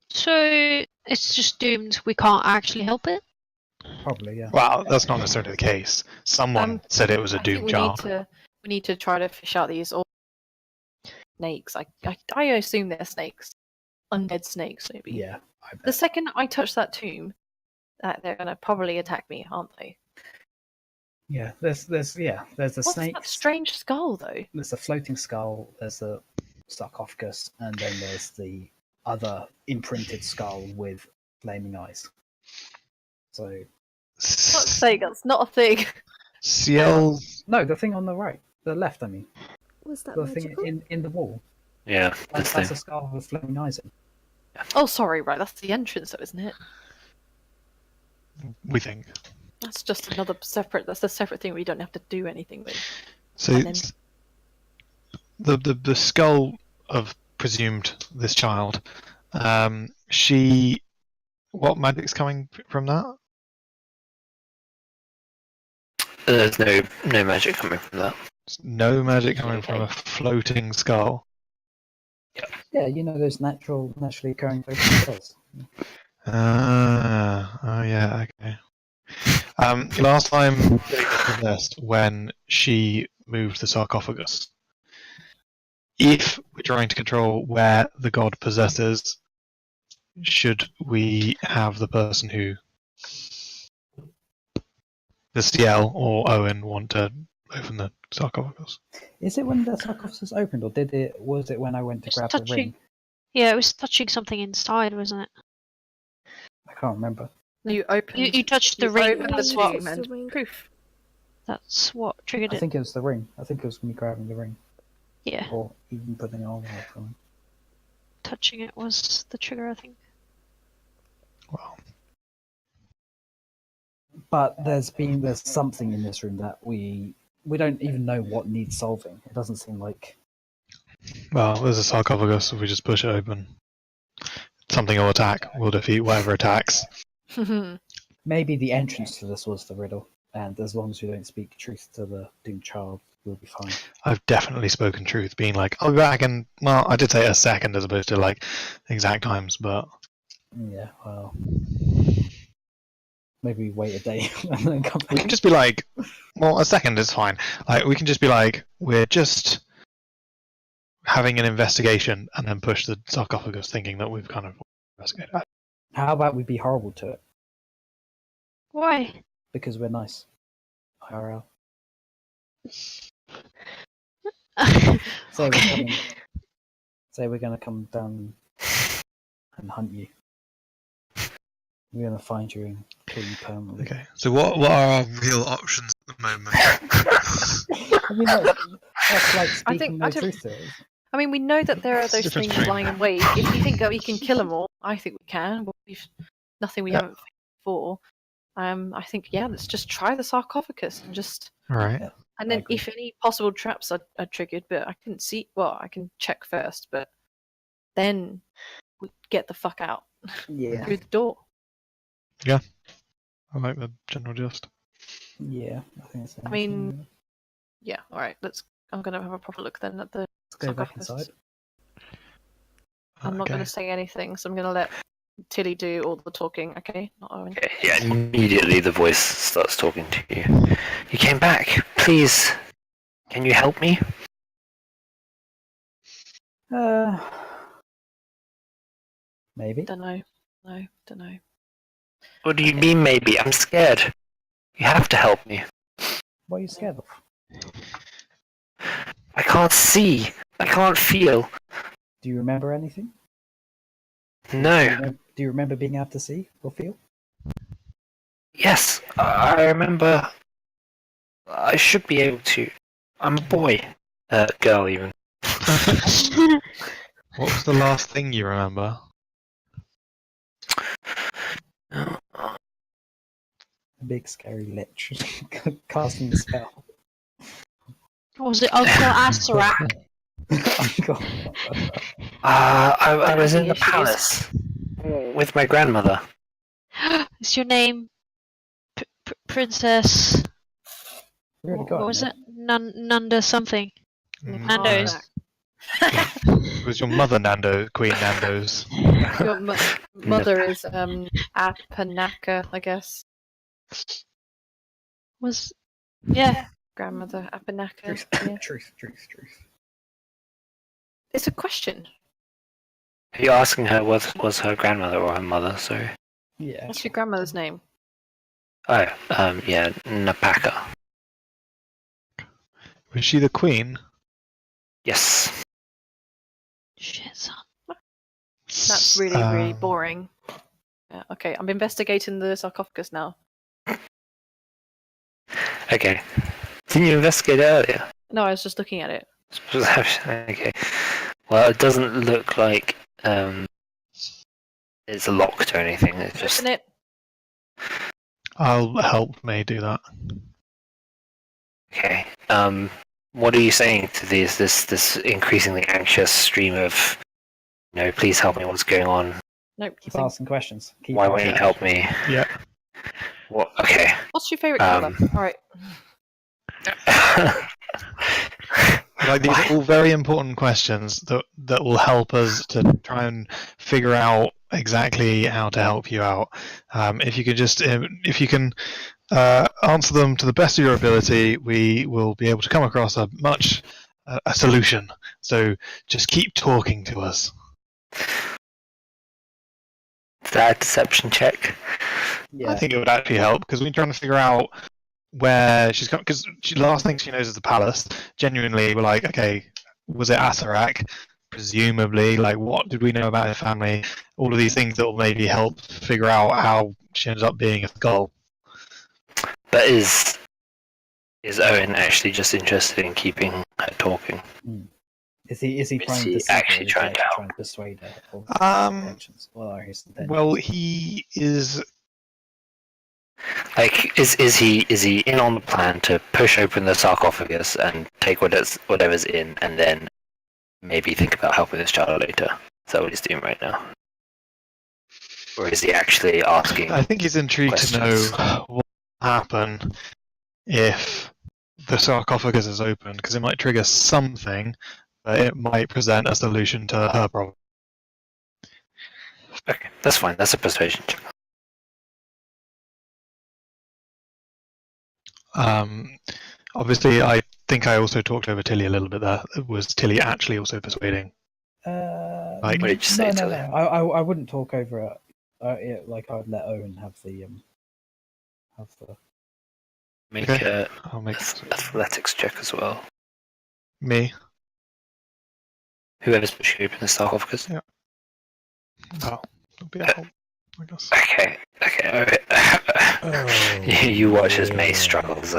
So it's just doomed. We can't actually help it. Probably, yeah. Well, that's not necessarily the case. Someone said it was a I think doomed child. we need to try to fish out these snakes. I assume they're snakes, undead snakes, maybe. Yeah, I bet. The second I touch that tomb, they're gonna probably attack me, aren't they? Yeah, there's the What's snakes. that strange skull, though? There's the floating skull. There's the sarcophagus, and then there's the other imprinted skull with flaming eyes. So, For fuck's sake, that's not a thing. Ciel. no, the thing on the right, the left. I mean, Was that the magical? thing in the wall. Yeah, That's this a thing. skull with flaming eyes in. Oh, sorry, right, that's the entrance, though, isn't it? We think. That's just another separate. That's a separate thing we don't have to do anything with. So And the skull of presumed this she, what magic's coming from that? there's no magic coming from that. No magic coming from a floating skull. Yeah, you know those naturally occurring floating skulls. Oh yeah, okay. Last time they got possessed when she moved the sarcophagus. If we're trying to control where the god possesses, should we have the person who, the Ciel or Owynn, want to open the sarcophagus? Is it when the sarcophagus opened, or was it when I went to It's grab the touching. ring? Yeah, it was touching something inside, wasn't it? I can't remember. You opened. You touched the you ring. opened the That's tomb what- and the ring. poof. That's what triggered I it. think it was the ring. I think it was me grabbing the ring, Yeah, or even putting it on or something. touching it was the trigger, I think. Well, But there's something in this room that we don't even know what needs solving. It doesn't seem like. there's a sarcophagus. If we just push it open, something will attack. We'll defeat whatever attacks. Maybe the entrance to this was the riddle, and as long as we don't speak truth to the doomed child, we'll be fine. I've definitely spoken truth, being like, I'll be back in, well, I did say a second as opposed to like exact times, but Yeah, well, maybe wait a day and then come we back. can just be like, well, a second is fine. Like, we can just be like, we're just having an investigation and then push the sarcophagus thinking that we've kind of investigated. How about we be horrible to it Why? because we're nice? IRL. Say we're gonna come down and hunt you. We're gonna find you and kill you permanently. Okay, so what are our real options at the moment? I mean, that's like I speaking think- no I don't- truth to it. I mean, we know that there are What's the those difference things between- lying in wait. If you think that we can kill them all, I think we can. But we've nothing we Yeah. haven't faced before. I think let's just try the sarcophagus and just. Right. Yeah. And then, agree. if any possible traps are triggered, but I couldn't see. Well, I can check first, but then we get the fuck out Yeah, through the door. I like the general gist. yeah. I think it's. I mean, Yeah. All right. I'm gonna have a proper look then at the. let's go back sarcophagus. inside. I'm not Okay. gonna say anything, so I'm gonna let Tili do all the talking. Okay, not Owynn. Okay, yeah, immediately the voice starts talking to you. You came back. Please, can you help me? Maybe. Don't know. No, don't know. What do you mean, maybe? I'm scared. You have to help me. What are you scared of? I can't see. I can't feel. Do you remember anything? No. Do you remember being able to see or feel? Yes, I remember. I should be able to. I'm a boy. Girl, even. What was the last thing you remember? A big scary lich casting a spell. Was it Uncle Asarak? Oh, God. I was in the Yes, it is. palace with my grandmother. Is your name Princess? We already got What was it. it? Nanda something. Nando's. It was your mother, Queen Nando's. Your mother is Apanaka, I guess. Was yeah. Grandmother Apanaka. Truth, Yeah. truth. It's a question. Are you asking her what was her grandmother or her mother? Sorry. Yeah. What's your grandmother's name? Oh, yeah, Napaka. Was she the queen? Yes. Shit, son. That's really Um, boring. Yeah, okay, I'm investigating the sarcophagus now. Okay. Didn't you investigate earlier? No, I was just looking at it. Okay. Well, it doesn't look like it's locked or anything. It's just Open it. I'll help May do that. okay. What are you saying to this increasingly anxious stream of, please help me. What's going on? Nope. Keep nothing. asking questions. Keep Why won't you asking help me? Yeah. What? Okay. What's your favourite colour? Um, Alright. Like, these are all very important questions that will help us to try and figure out exactly how to help you out. If you can answer them to the best of your ability, we will be able to come across a solution. So just keep talking to us. Is that a deception check? Yeah. I think it would actually help because we're trying to figure out where she's got. Because the last thing she knows is the palace. Genuinely, we're like, okay, was it Asarak? Presumably, like, what did we know about her family? All of these things that will maybe help figure out how she ended up being a skull. But is Owynn actually just interested in keeping her talking? Is he Is trying he to deceive actually her? Is he trying to help? trying to persuade her of his intentions? What are his intentions? Well, he is. Like, is he in on the plan to push open the sarcophagus and take whatever's in, and then maybe think about helping this child later? Is that what he's doing right now? Or is he actually asking? I think he's intrigued questions? to know what will happen if the sarcophagus is opened, because it might trigger something, but it might present a solution to her problem. Okay, that's fine. That's a persuasion check. Obviously, I think I also talked over Tili a little bit there. Was Tili actually also persuading? Like, What did you say, no. Tilly? I wouldn't talk over it. Like, I would let Owynn have the Make Okay. a I'll make athletics check as well. me. Whoever's pushing open the sarcophagus. Yeah. Well, it'll be a help, I guess. Okay. You watch as May struggles,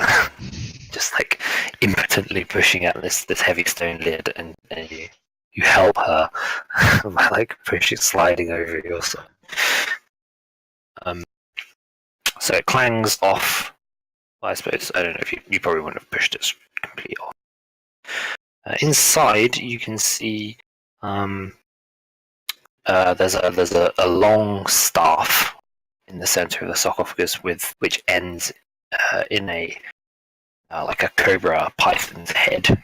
just like impotently pushing at this heavy stone lid, and you help her by like sliding over yourself. So it clangs off. Well, I suppose I don't know if you probably wouldn't have pushed it completely off. Inside, you can see there's a long staff in the center of the sarcophagus which ends in a like a cobra python's head,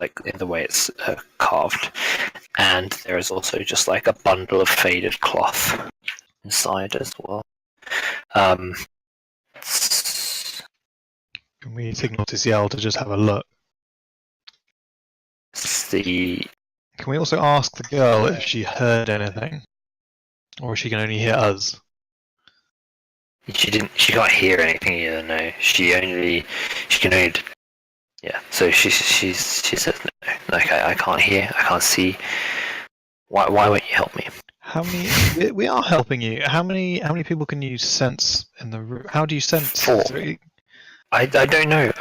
like in the way it's carved, and there is also just like a bundle of faded cloth inside as well. Can we signal to Ciel to just have a look? Can we also ask the girl if she heard anything? Or if she can only hear us? She can't hear anything either, no. She can only yeah, so she says no. Like I can't hear, I can't see. Why won't you help me? How many we are helping you. How many people can you sense in the room? How do you sense? 4. I don't know.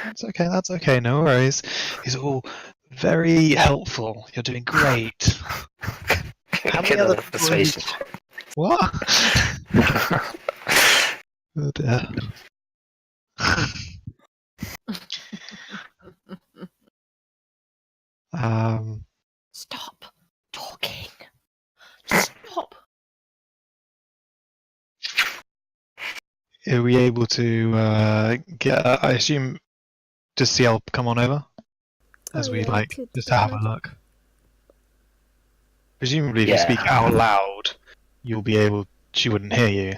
That's okay, no worries. These are all very helpful. You're doing great. How many other persuasion? What? Oh dear. Stop talking. Just stop. Are we able to get? I assume, does Ciel come on over as we yeah, just to have a look? Presumably, if you speak out loud, you'll be able. She wouldn't hear you.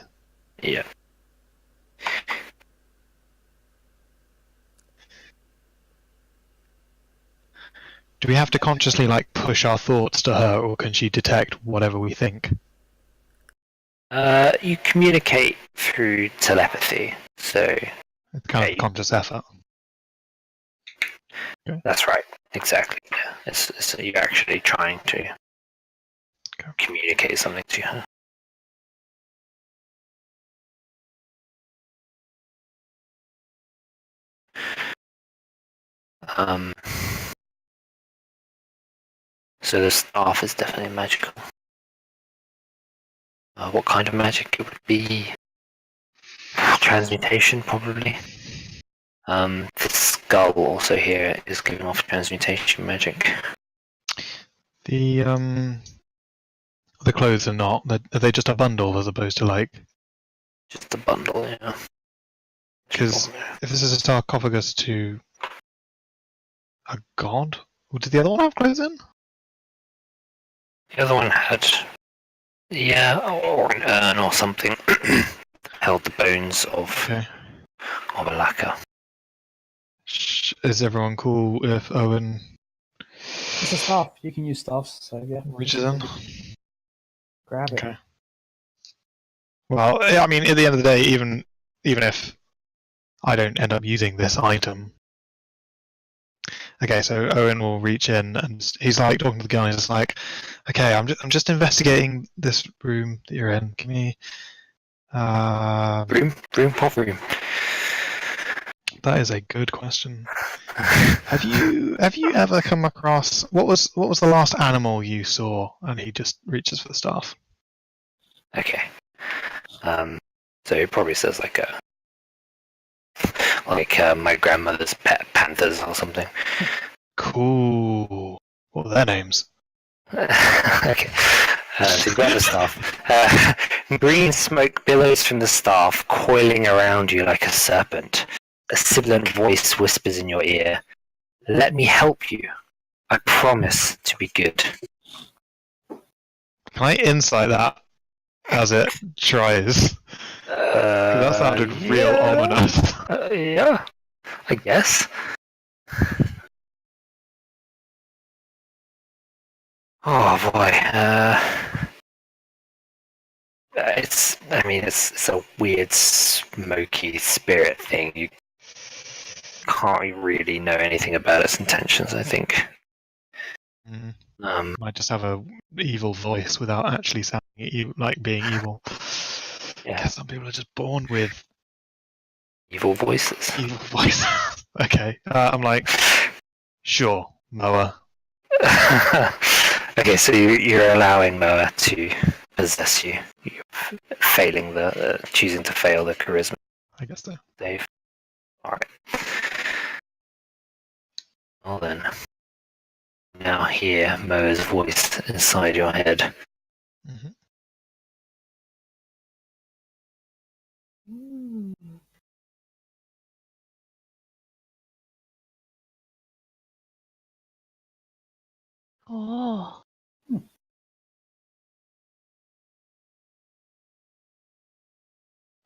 Yeah. Do we have to consciously push our thoughts to her, or can she detect whatever we think? You communicate through telepathy, so It's kind of conscious effort. Okay. That's right. Exactly. Yeah. It's you're actually trying to communicate something to her. So the staff is definitely magical. What kind of magic it would be? Transmutation, probably. The skull also here is giving off transmutation magic. The clothes are not. Are they just a bundle as opposed to Just a bundle, yeah. Because if this is a sarcophagus to a god, well, did the other one have clothes in? The other one had, yeah, or an urn or something, held the bones of Okay. a lacquer. Is everyone cool if Owynn It's a staff. You can use staffs, so yeah. reaches in? Grab it. Okay. Well, I mean, at the end of the day, even if I don't end up using this item. Okay, so Owynn will reach in and he's like talking to the guy. He's just like, "Okay, I'm just investigating this room that you're in. Give me, Room, what room? that is a good question. Have you ever come across what was the last animal you saw?" And he just reaches for the staff. Okay. So it probably says like my grandmother's pet panthers or something. Cool. What are their names? Okay. So you grab the staff. Green smoke billows from the staff, coiling around you like a serpent. A sibilant voice whispers in your ear, "Let me help you. I promise to be good." Can I insight that as it tries? 'Cause that sounded real ominous. Yeah, I guess. Oh boy. It's a weird smoky spirit thing. You can't really know anything about its intentions, I think. Might just have a evil voice without actually sounding like being evil. Yeah. I guess some people are just born with Evil voices. evil voices. Okay, I'm like, sure, Moa. Okay, so you're allowing Moa to possess you. You're failing choosing to fail the charisma, I guess so. Dave. Alright. Well then. Now hear Moa's voice inside your head. Mhm. Oh.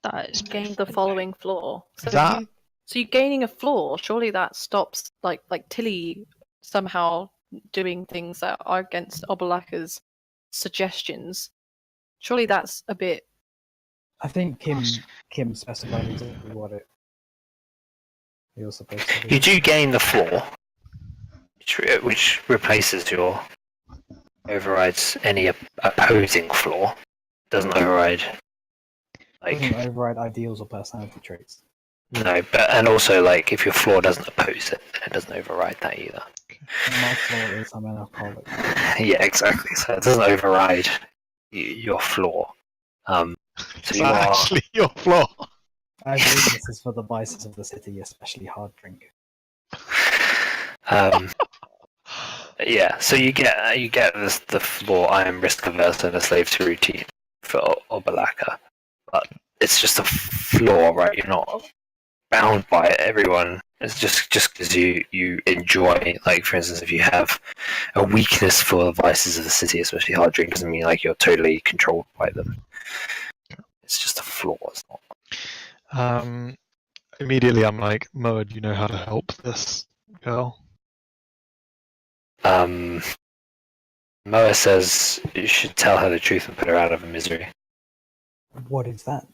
That is Gained the following floor. So That- you're gaining a floor. Surely that stops like Tili somehow doing things that are against Obalaka's suggestions. Surely that's a bit. I think Kim specified exactly what it was supposed to You be. do gain the floor, which replaces your overrides any opposing floor. Doesn't override. Doesn't override ideals or personality traits. No, and also if your floor doesn't oppose it, then it doesn't override that either. And my flaw is I'm an alcoholic. Yeah, exactly. So it doesn't override your floor. So Is you that are. actually your flaw? I believe this is for the vices of the city, especially hard drink. Yeah, so you get the floor. I am risk averse and a slave to routine for Obalaka, but it's just a floor, right? You're not bound by it. Everyone, it's just because you enjoy, for instance, if you have a weakness for the vices of the city, especially hard drink, doesn't mean you're totally controlled by them. It's just a floor. It's not. Immediately I'm like, Moa, do you know how to help this girl? Moa says you should tell her the truth and put her out of her misery. What is that?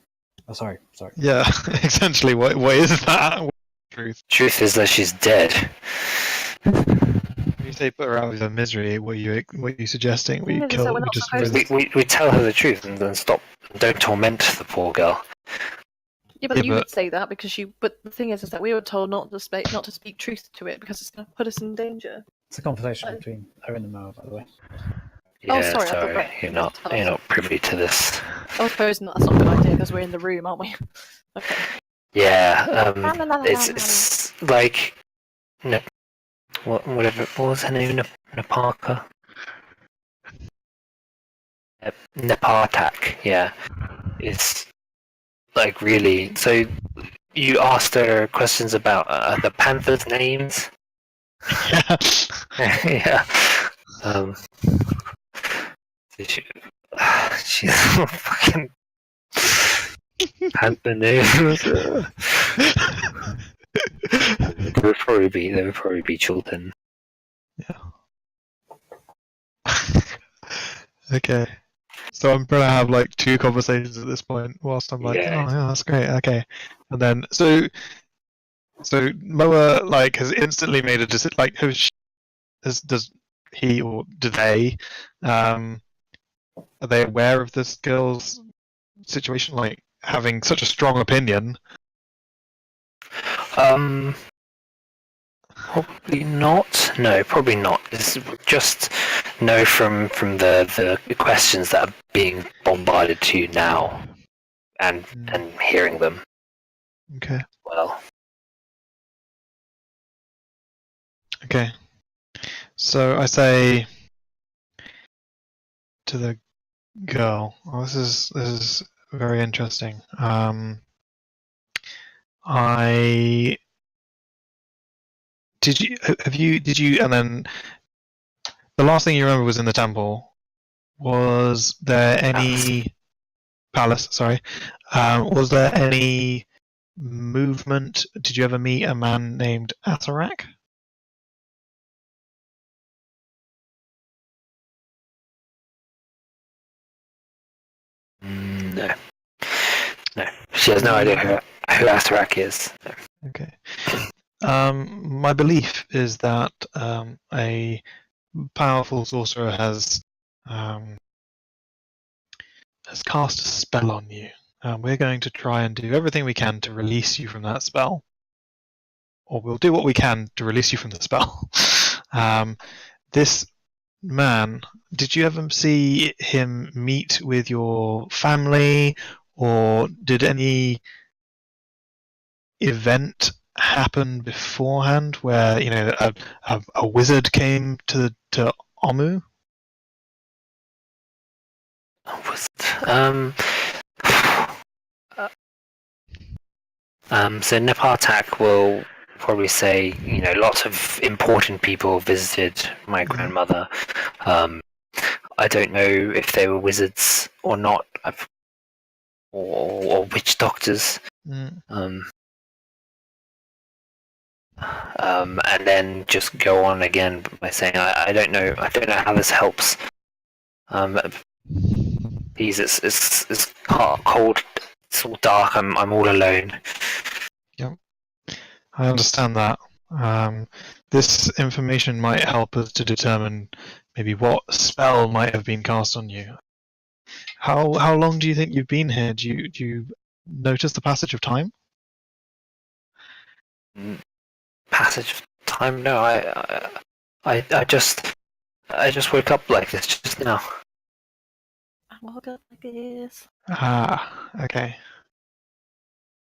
Oh, sorry. Yeah, essentially, what is that? What's the truth? Truth is that she's dead. When you say put her out of her misery, what are you suggesting? We Thing is kill, that we're we not just supposed We tell her the truth and then stop. Don't torment the poor girl. Yeah, but Yeah, you but- would say that because you. But the thing is that we were told not to speak truth to it because it's going to put us in danger. It's a conversation between Owynn and Moa, by the way. Yeah, Oh, sorry, I thought sorry, that- you're not privy to this. I suppose that's not a good idea because we're in the room, aren't we? Okay. Yeah, it's like what was her name? Napaka. Nepartak. Yeah, it's really so. you asked her questions about the Panthers' names. Yeah. Yeah. So she's fucking Panther names. There would probably be children. Okay. So I'm gonna have like 2 conversations at this point, whilst I'm like, Yeah. oh yeah, that's great. Okay, and then so Moa like has instantly made a decision. Like, does he or do they? Are they aware of this girl's situation? Like having such a strong opinion. Probably not. No, probably not. It's just no from the questions that are being bombarded to you now, and hearing them. Okay. Well, Okay. So I say to the girl, oh, this is very interesting. I did you and then the last thing you remember was in the temple. Was there any palace? Sorry. Was there any movement? Did you ever meet a man named Atarak? no, no. She has no idea who Astarak is. No. Okay. My belief is that a powerful sorcerer has cast a spell on you. We're going to try and do everything we can to release you from that spell. Or we'll do what we can to release you from the spell. This man, did you ever see him meet with your family? Or did any event happen beforehand where, you know, a wizard came to Omu? So Nepartak will probably say, you know, lots of important people visited my grandmother. I don't know if they were wizards or not, or witch doctors. And then just go on again by saying, I don't know how this helps. Please, it's cold. It's all dark. I'm all alone. Yep, I understand that. This information might help us to determine maybe what spell might have been cast on you. How long do you think you've been here? Do you notice the passage of time? Passage of time? No, I just woke up like this just now. I woke up like this. Ah, okay.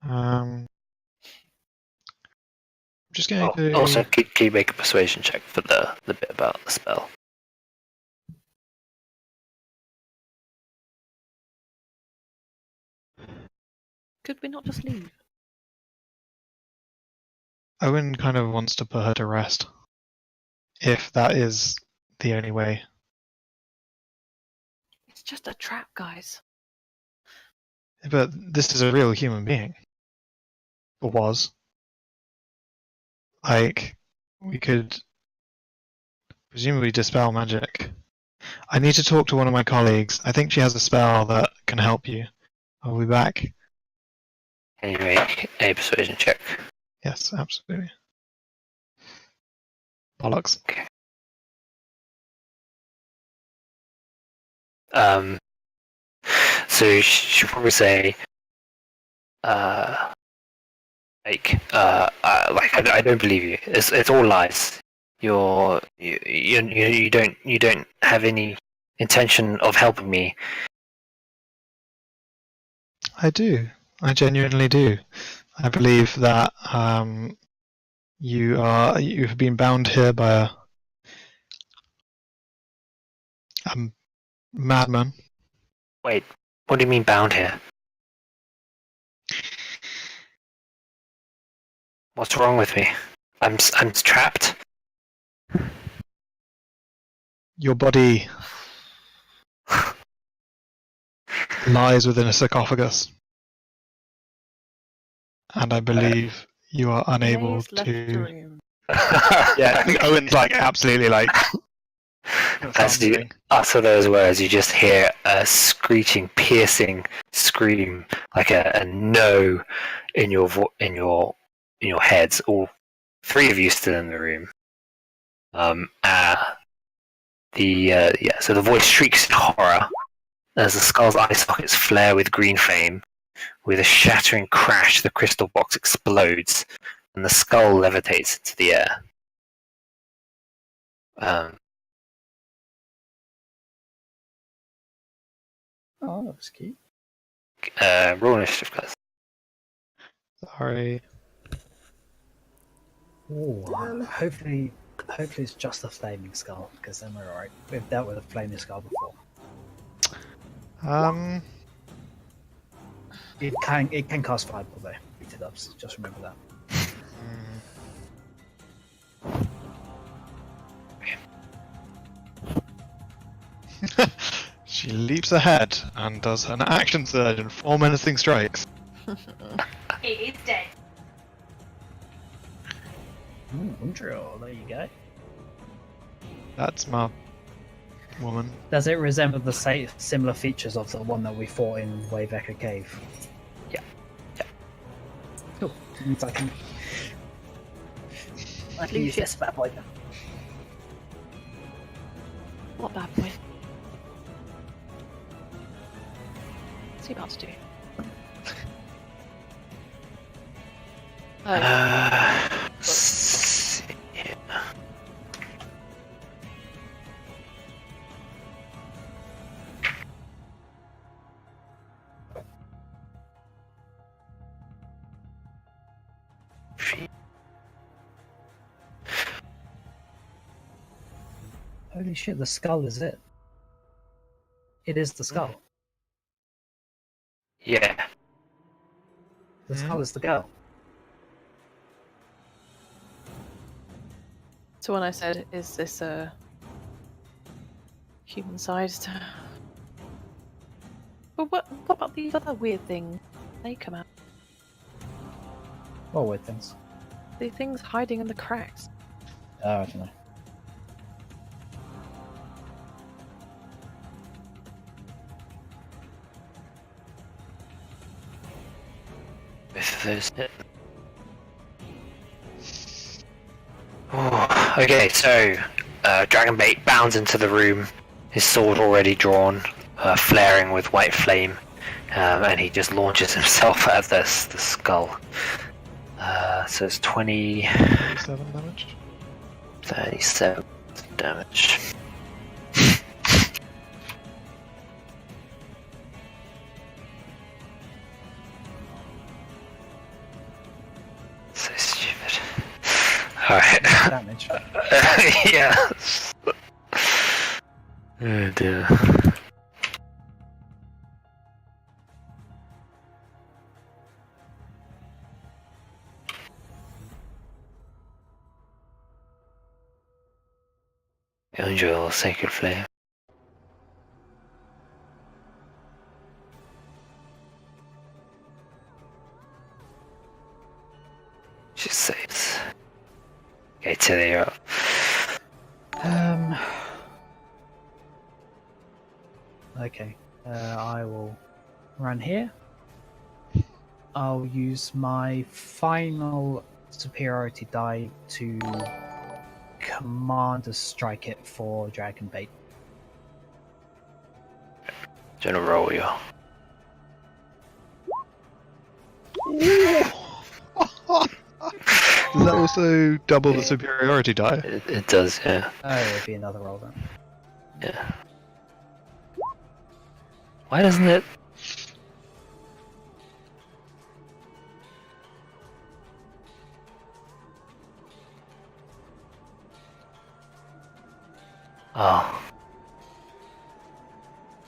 I'm just going to Also, can you make a persuasion check for the bit about the spell? Could we not just leave? Owynn kind of wants to put her to rest, if that is the only way. It's just a trap, guys. But this is a real human being. Or was. Like, we could presumably dispel magic. I need to talk to one of my colleagues. I think she has a spell that can help you. I'll be back. Can you make a persuasion check? Yes, absolutely. Bollocks. Okay. So she'll probably say, I don't believe you. It's all lies. You don't have any intention of helping me. I do. I genuinely do. I believe that you have been bound here by a madman. Wait, what do you mean bound here? What's wrong with me? I'm trapped. Your body lies within a sarcophagus, and I believe you are unable Renee's left the to. room. Yeah, I think Owyn's like absolutely like. As you utter those words, you just hear a screeching, piercing scream, like a no, in your heads. All three of you still in the room. So the voice shrieks in horror as the skull's eye sockets flare with green flame. With a shattering crash, the crystal box explodes, and the skull levitates into the air. Oh, that was cute. Roll initiative, guys. Sorry. Ooh, hopefully it's just a flaming skull, because then we're alright. We've dealt with a flaming skull before. It can cast fireball though. Beat it up. So just remember that. She leaps ahead and does an action surge and 4 menacing strikes. It is dead. Undraw, there you go. That's my woman. Does it resemble the similar features of the one that we fought in Wayvecker Cave? Yeah. Cool. Means I can use this bad boy. What bad boy? What's he about to do? Holy shit, the skull is it. It is the skull. Yeah. The skull is the girl. So when I said, is this a human-sized? But what about these other weird things? They come out. What weird things? The things hiding in the cracks. Oh, I don't know. With those. Oh, okay, so Dragonbait bounds into the room, his sword already drawn, flaring with white flame, and he just launches himself at the skull. So it's 37 damage. 37 damage. So stupid. Alright. Damage. Yeah. Oh dear. Enjoy your sacred flame. She saves. Okay, Tili, you're up. Okay. I will run here. I'll use my final superiority die to command a strike it for Dragonbait. Do you want to roll your? Does that also double the superiority die? It does, yeah. Oh, it'll be another roll then. Yeah. Why doesn't it? Oh.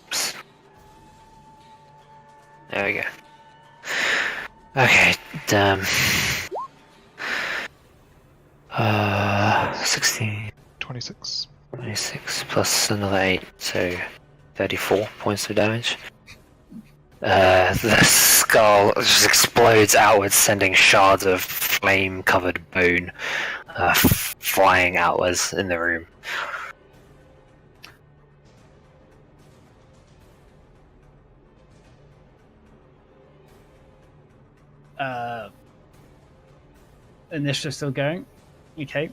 Oops. There we go. Okay, 16, 26. 26 plus another 8, so 34 points of damage. The skull just explodes outwards, sending shards of flame-covered bone flying outwards in the room. Initiative still going. Okay.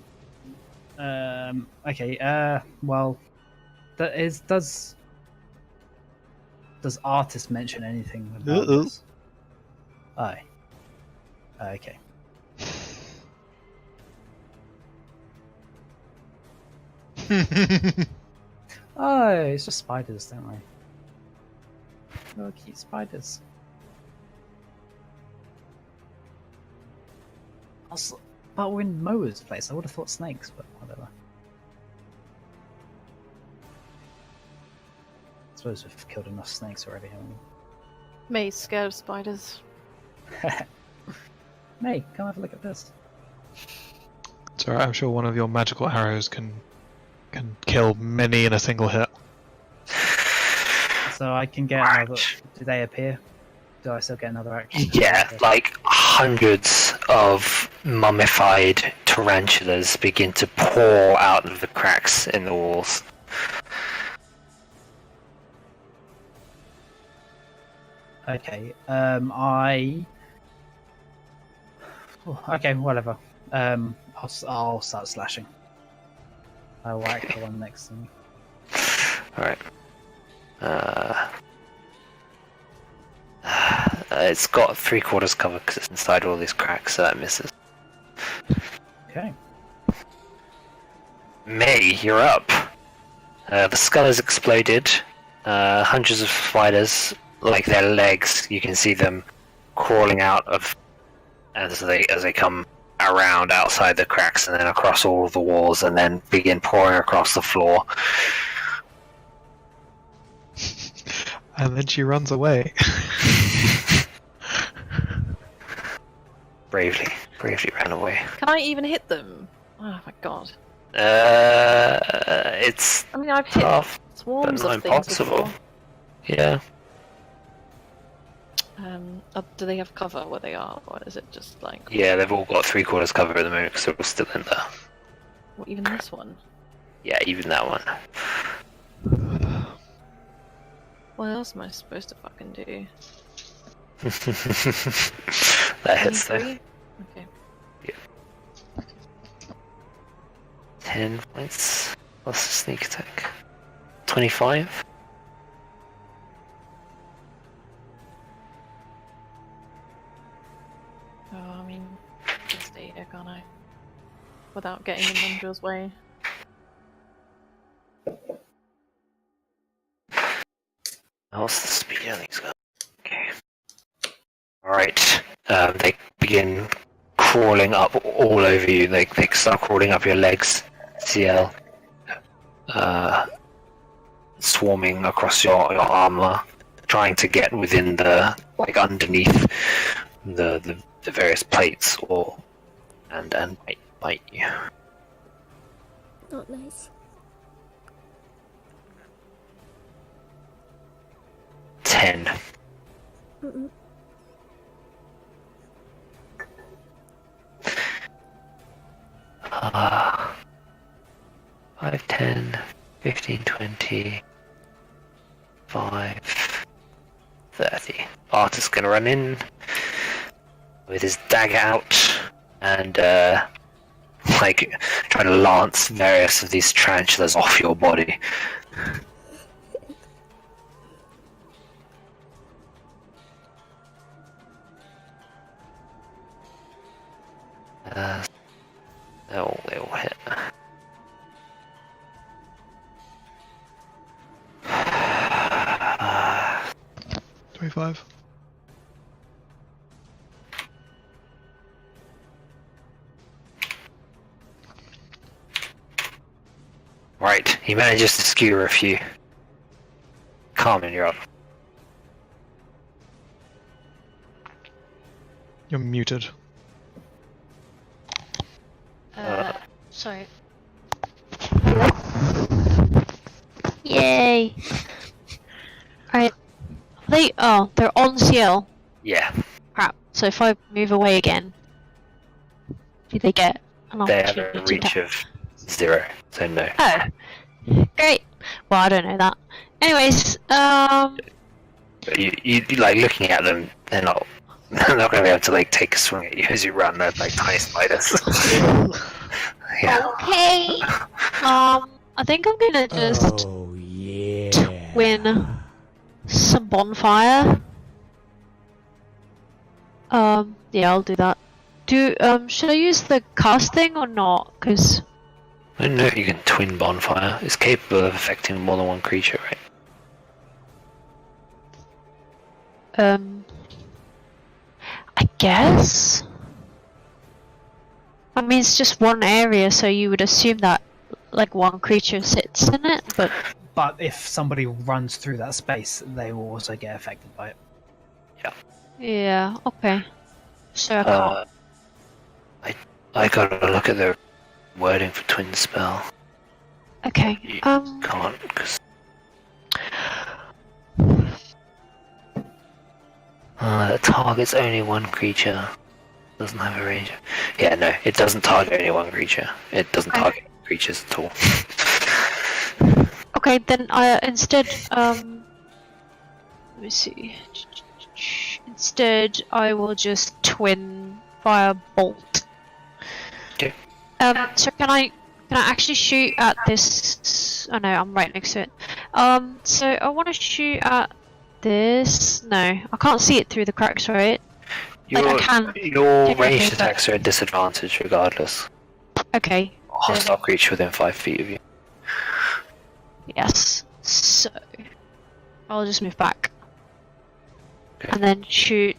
Okay. Well, does artist mention anything about this? Aye. Okay. Oh, it's just spiders, don't worry. Oh, cute spiders. Also, but we're in Moa's place. I would have thought snakes, but whatever. I suppose we've killed enough snakes already, haven't May's scared of spiders. we? May, come have a look at this. It's alright, I'm sure one of your magical arrows can kill many in a single hit. So I can get another. Do they appear? Do I still get another action? Yeah, like hundreds of mummified tarantulas begin to pour out of the cracks in the walls. Okay. Okay, whatever. I'll start slashing. I'll whack the one next to me. Alright. It's got 3/4 cover because it's inside all these cracks, so that misses. Okay. May, you're up. The skull has exploded. Hundreds of spiders, like their legs, you can see them crawling out of as they come around outside the cracks and then across all of the walls and then begin pouring across the floor. And then she runs away. Bravely ran away. Can I even hit them? Oh my god. It's I mean, I've hit tough, swarms but not of things impossible. before. Yeah. Do they have cover where they are, or is it just like? Yeah, they've all got 3/4 cover at the moment because they're all still in there. Well, even this one. Yeah, even that one. What else am I supposed to fucking do? That hits though. 23? Okay. 10 points plus the sneak attack. 25. Oh, I mean, I can stay here, can't I? Without getting in Mundra's way. What's the speed on these guys? Okay. Alright. They begin crawling up all over you. They start crawling up your legs, Ciel. Swarming across your armor, trying to get within the, like, underneath the various plates and bite you. Not nice. 10. Mm-mm. Uh, 5, 10, 15, 20, 5, 30. Artist's gonna run in with his dagger out and like try to lance various of these tarantulas off your body. They'll hit. Uh, 25. right, he manages to skewer a few. Carmen, you're up. You're muted. Sorry. Yay! Alright. They're on Ciel. Yeah, Crap. So if I move away again, do they get an they have opportunity a to reach attack? of 0, so no. Oh. Great. Well, I don't know that. Anyways, But you like looking at them, they're not going to be able to like take a swing at you as you run. They're like tiny spiders. Yeah. Okay. I think I'm gonna just win some bonfire. Yeah, I'll do that. Should I use the cast thing or not? Because I don't know if you can twin bonfire. It's capable of affecting more than one creature, right? I guess. I mean, it's just one area, so you would assume that like one creature sits in it, but But if somebody runs through that space, they will also get affected by it. yeah, okay. So I can't. I gotta look at the wording for twin spell. Okay. You can't, because the target's only one creature. Doesn't have a range. Yeah, no, it doesn't target only one creature. It doesn't Okay. target creatures at all. Okay, then instead, let me see. Instead, I will just twin fire bolt. Okay. So can I actually shoot at this? Oh no, I'm right next to it. So I want to shoot at this. No, I can't see it through the cracks, right? Like, I can Your technically, ranged but- attacks are at disadvantage regardless. Okay. Hostile creature within 5 feet of you. Yes. So I'll just move back. Okay. And then shoot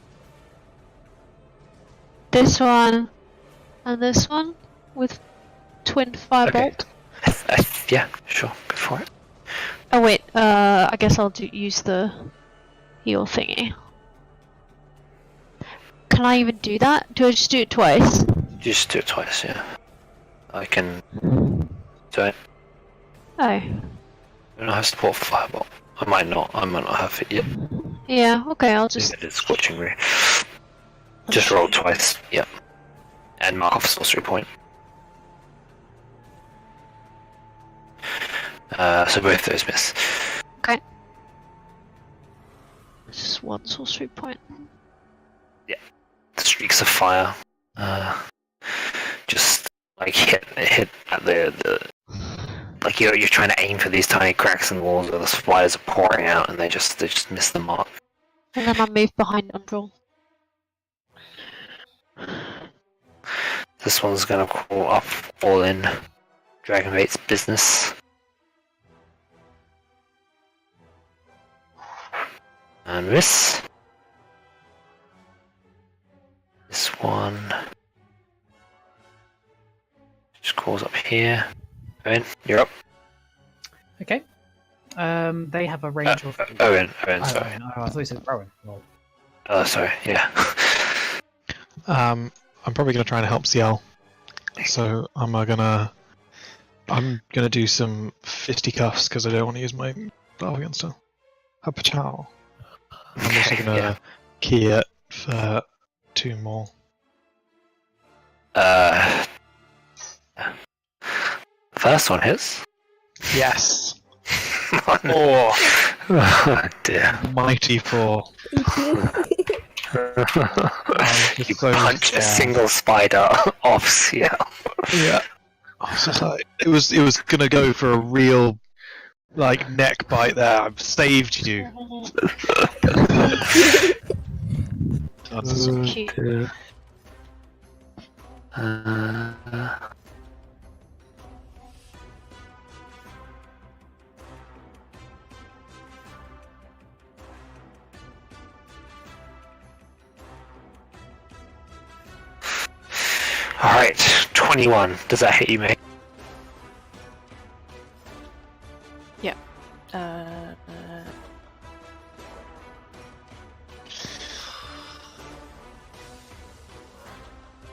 this one and this one with twin firebolt. Yeah, sure, go for it. Oh wait, I guess I'll use the heal thingy. Can I even do that? Do I just do it twice? Just do it twice, yeah. I can do it. Oh. I don't have support for Fireball. I might not have it yet. Yeah, okay, I'll just... It is Scorching Ray. Just roll twice, yep. And mark off sorcery point. So both those miss. Okay. Just one sorcery point. The streaks of fire just like hit at the like you're trying to aim for these tiny cracks in the walls where the spiders are pouring out and they just miss the mark. And then I move behind Undrel. This one's gonna call up Owynn, Dragonbait's business. And miss. This one just calls up here. Owynn, you're up. Okay. They have a range of. Owynn, Oh, sorry. I thought you said Rowan. Well, Oh, sorry, yeah. I'm probably gonna try and help Ciel. So I'm gonna do some fisticuffs because I don't want to use my glove against her. Hapachow. I'm also gonna Yeah. key it for 2 more. First one hits. Yes. Oh, oh dear. Mighty 4. You punch a single spider off Ciel. Yeah. I was just like, it was gonna go for a real like neck bite there. I've saved you. That's Cute. Alright, 21. Does that hit you, mate?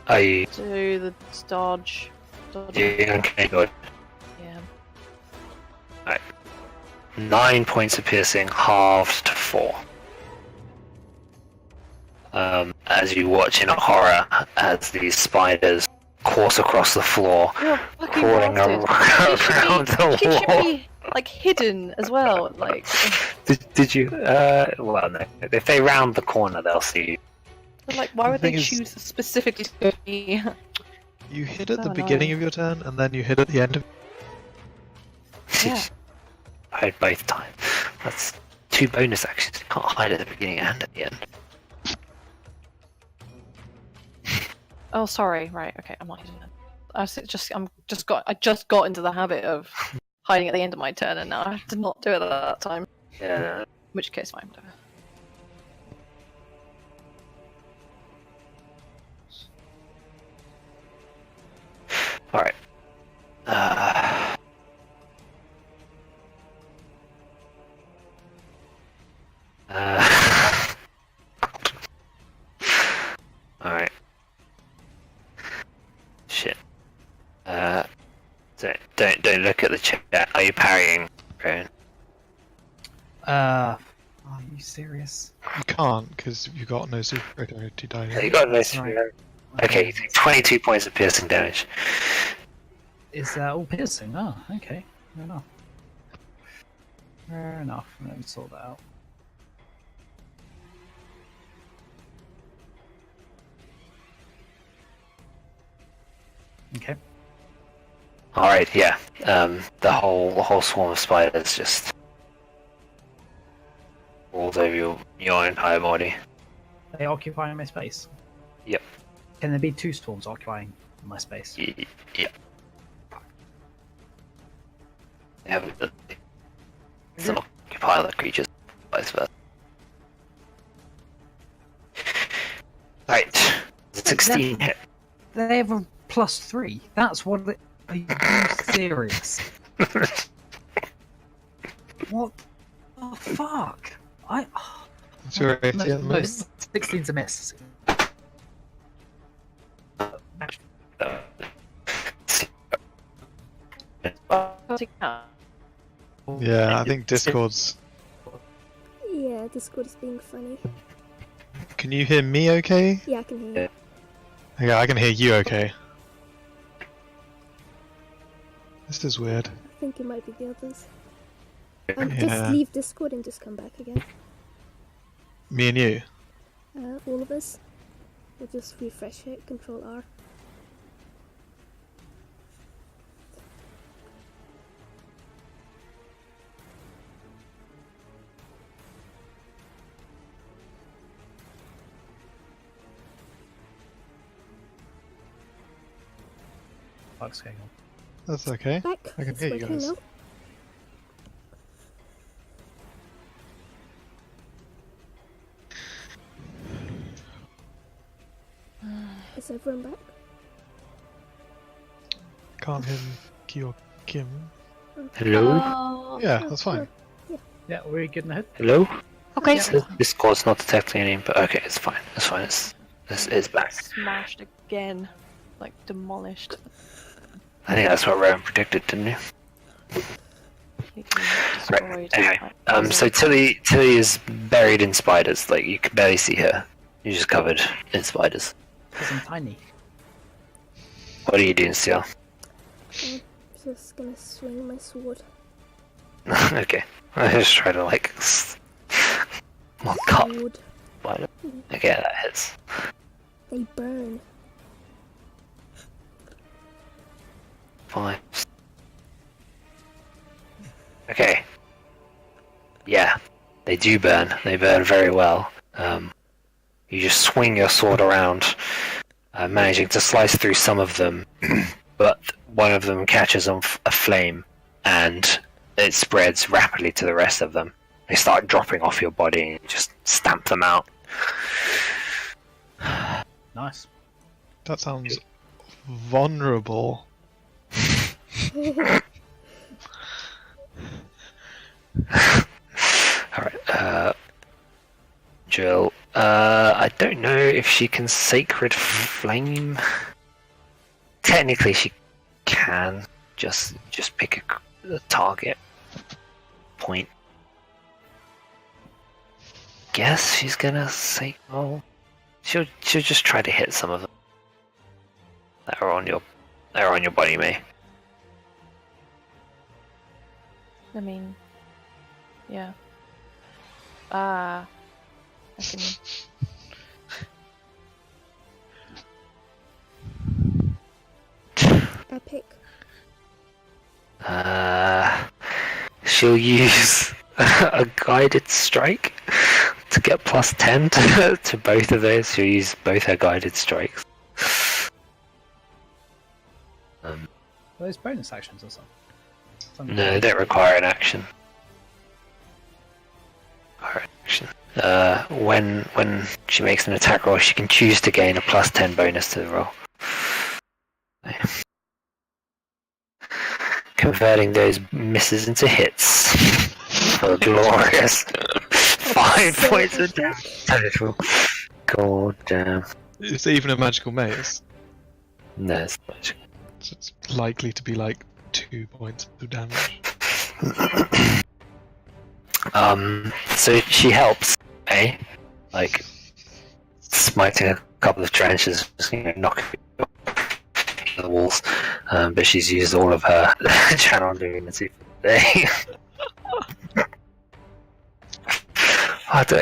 Are you Do the dodge. Okay, good. Yeah. 9 points of piercing, halved to 4. As you watch in horror as these spiders course across the floor, You're a fucking crawling bastard. around You the should wall. be like hidden as well. Like, Did you? Well, no. If they round the corner, they'll see you. but, like, why The would they thing is- choose specifically to go to me? You hit at So the beginning annoying. of your turn, and then you hit at the end of. Yeah. Hide both times. That's 2 bonus actions. You can't hide at the beginning and at the end. Oh, sorry. Right. Okay. I'm not hidden. I just got into the habit of hiding at the end of my turn, and now I did not do it at that time. Yeah. In which case, fine. Whatever. Alright. Alright. Shit. Don't look at the chat. Are you parrying, Rohan? Are you serious? You can't because you got no superiority die. You got this. Right. Okay, you take 22 points of piercing damage. Is that all piercing? Oh, okay. Fair enough. Fair enough. Let me sort that out. Okay. Alright, yeah. The whole swarm of spiders just falls over your entire body. They occupy my space. Yep. Can there be 2 swarms occupying my space? Yeah. They have some occupy other creatures, vice versa. Right. 16 hit. They have a +3. That's what. Are you serious? What the fuck? Superiority No, at the no, moment. 16's a miss. Yeah, I think Discord's. Yeah, Discord is being funny. Can you hear me okay? Yeah, I can hear you. Yeah, I can hear you okay. This is weird. I think it might be the others. Yeah. Just leave Discord and just come back again. Me and you. All of us. We'll just refresh it, Control R. What's going on? That's okay. Back. I can It's hear you working guys. now. Is everyone back? Can't hear Ki or Kim. Hello? Yeah, that's fine. Yeah, we're good in the head. Hello? Okay. Discord's not detecting any, but okay, it's fine. It's fine. It's back. Smashed again, like demolished. I think that's what Rohan predicted, didn't he? Completely Right. destroyed. Anyway, so Tili is buried in spiders. Like you can barely see her. You're just covered in spiders. Because I'm tiny. What are you doing, Ciel? I'm just gonna swing my sword. Okay. I just try to well, cut Sword. spider. Okay, that hits. They burn. 5. Okay. Yeah, they do burn. They burn very well. You just swing your sword around, managing to slice through some of them, but one of them catches on a flame, and it spreads rapidly to the rest of them. They start dropping off your body, and you just stamp them out. Nice. That sounds vulnerable. Alright, Jill. I don't know if she can Sacred Flame. Technically, she can. Just pick a target point. Guess she's gonna say, "Oh, she'll just try to hit some of them that are on your body, May." I mean, yeah. I can. I pick. She'll use a guided strike to get plus 10 to both of those. She'll use both her guided strikes. Those bonus actions or something? No, they don't require an action. When she makes an attack roll, she can choose to gain a plus 10 bonus to the roll. Converting those misses into hits for a glorious 5 points of damage total. God damn. It's even a magical maze. No, it's not. So it's likely to be like 2 points of damage. So she helps, eh? Like, smiting a couple of trenches, knocking the walls. But she's used all of her channel divinity for the day.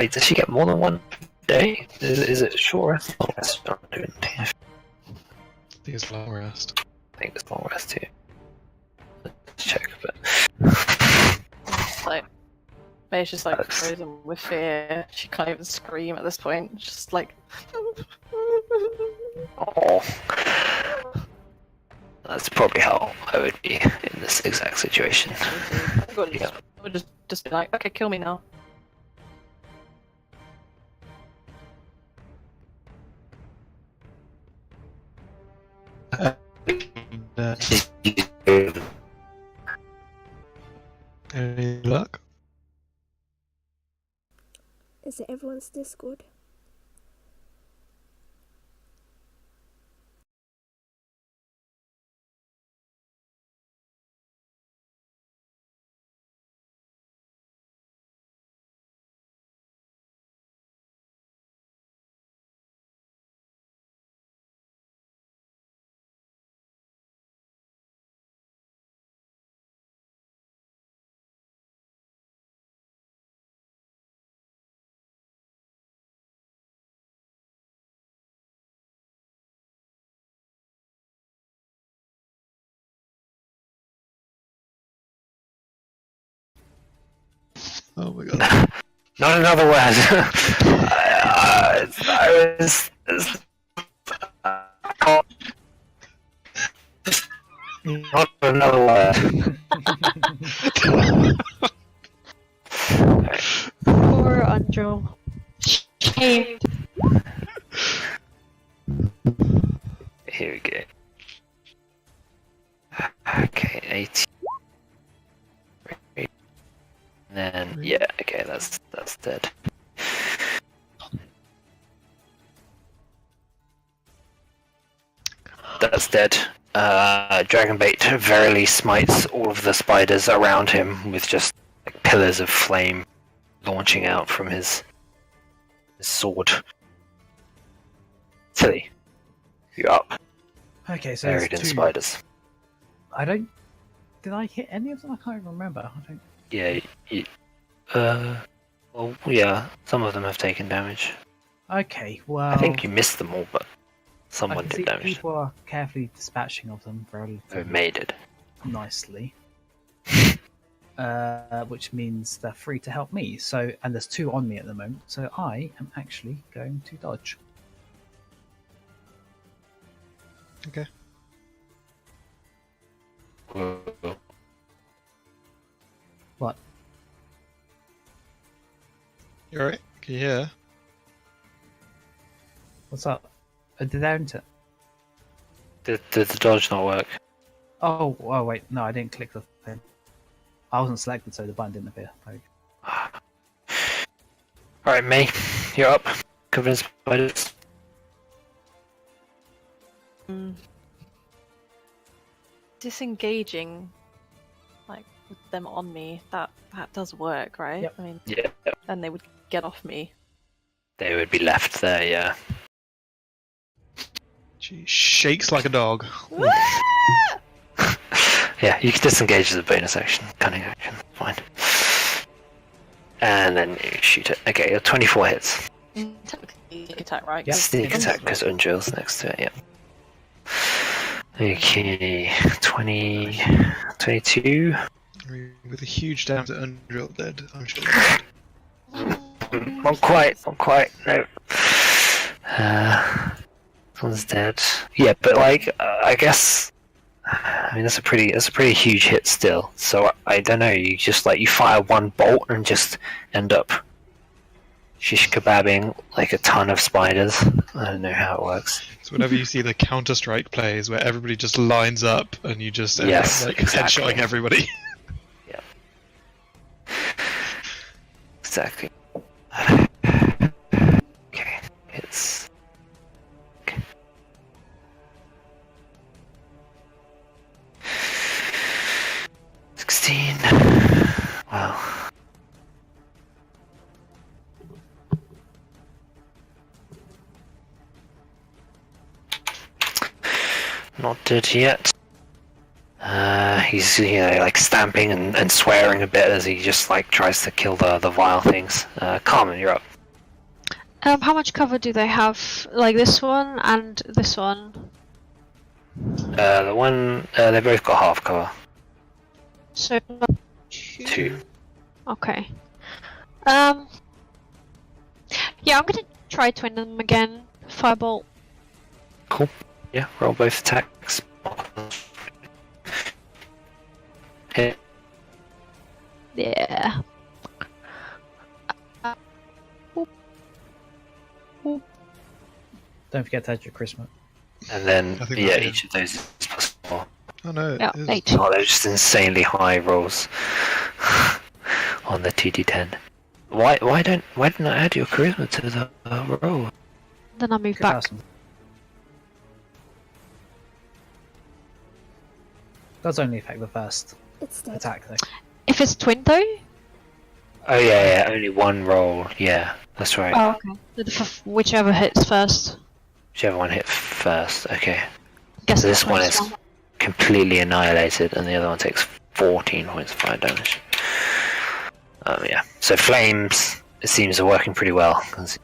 Does she get more than one day? Is it short rest? Long rest? I think it's long rest. I think it's long rest too. Let's check, but It's like, May's just like frozen with fear. She can't even scream at this point. Just like. oh, that's probably how I would be in this exact situation. I would just be like, okay, kill me now. Any luck? Is it everyone's Discord? Oh my god. Not another word. I was. Not another word. Poor Andrew. Shame. Here we go. Okay, 18. And then, yeah, okay, that's dead. That's dead. Dragonbait verily smites all of the spiders around him with just like, pillars of flame launching out from his sword. Tilly, you're up. Okay, so Buried in there's two. spiders. I don't. Did I hit any of them? I can't even remember. I don't. Yeah, well, yeah, some of them have taken damage. Okay, well. I think you missed them all, but I someone can did see damage. people are carefully dispatching of them very Who made it? nicely. Which means they're free to help me. So, and there's 2 on me at the moment, so I am actually going to dodge. Okay. What? You alright? Can you hear? What's up? Did I enter? Did the dodge not work? Oh, wait, no, I didn't click the thing. I wasn't selected, so the button didn't appear. Alright, May, you're up. Covered in spiders. disengaging, like with them on me, that does work, right? Yep. I mean, Yeah, then they would get off me. they would be left there. Yeah. She shakes like a dog. Yeah, you can disengage as a bonus action, cunning action, fine. And then you shoot it. Okay, 24 hits. Technically, sneak attack, right? Yep. Sneak attack because Undrill's next to it, yeah. Okay, 20, 22. With a huge damage to Undrill dead, I'm sure. Not quite, no. This one's dead. Yeah, but like, I guess. I mean, that's a pretty huge hit still. So I don't know. You just you fire one bolt and just end up shish kebabbing like a ton of spiders. I don't know how it works. So whenever you see the Counter-Strike plays where everybody just lines up and you just end Yes, up exactly. headshotting everybody. Yeah. Exactly. Okay, it's. 16. Wow. Not dead yet. He's stamping and swearing a bit as he just tries to kill the vile things. Carmen, you're up. How much cover do they have? Like this one and this one? The one they both got half cover. So 2. okay. Yeah, I'm gonna try twin them again. Firebolt. Cool. Yeah, roll both attacks. Hit. Yeah. Don't forget to add your charisma. And then I think yeah, that's each of those is plus 4. Oh no, Yeah, it is. 8. Oh, they're just insanely high rolls on the 2d10. Why didn't I add your charisma to the roll? Then I'll move Good back. person. Does only affect the first It's dead. attack though. If it's twin though? Oh yeah, only one roll. Yeah, that's right. Oh, okay. Whichever hits first. Whichever one hit first. Okay. Guess So this the one first is completely annihilated, and the other one takes 14 points of fire damage. Yeah. So flames, it seems, are working pretty well. Because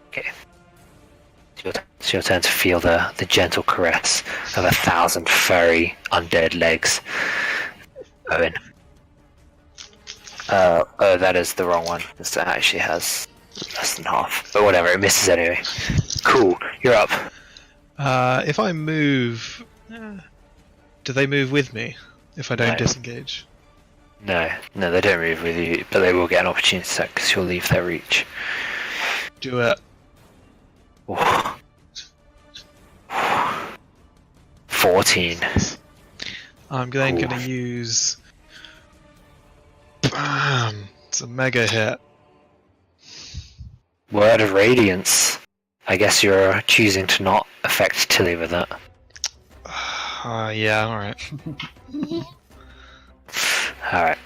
okay. It's your turn to feel the gentle caress of 1,000 furry undead legs. Owynn. Oh, that is the wrong one. This actually has less than half. But whatever, it misses anyway. Cool, you're up. If I move, do they move with me if I don't No. disengage? No, they don't move with you, but they will get an opportunity attack because you'll leave their reach. Do it. Ooh. 14. I'm then Ooh. going to use. Bam! It's a mega hit. Word of Radiance. I guess you're choosing to not affect Tili with that. Yeah, alright. Alright.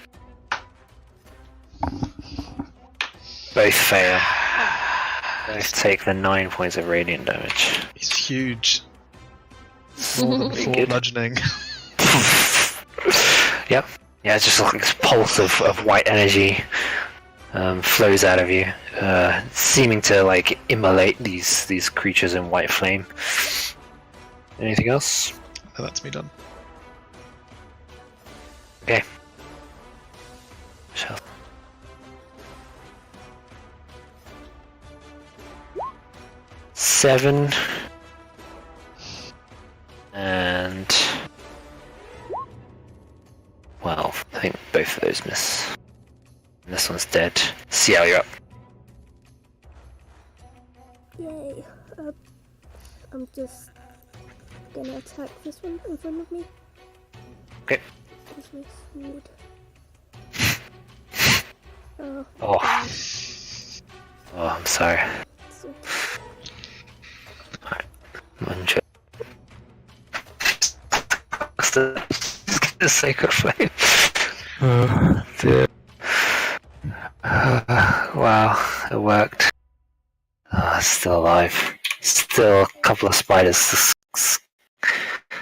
Both fail. Both take the 9 points of radiant damage. It's huge. More than Pretty 4 good. bludgeoning. Yep. Yeah, it's just like this pulse of white energy flows out of you, seeming to immolate these creatures in white flame. Anything else? Oh, that's me done. Okay. Shall 7 and 12. I think both of those miss. And this one's dead. Ciel, you're up. Yay. I'm just gonna attack this one in front of me. Okay. Use my sword. Oh, Oh. Oh, I'm sorry. it's okay. a sacred flame. Oh, dear. Wow, it worked. Oh, still alive. Still a couple of spiders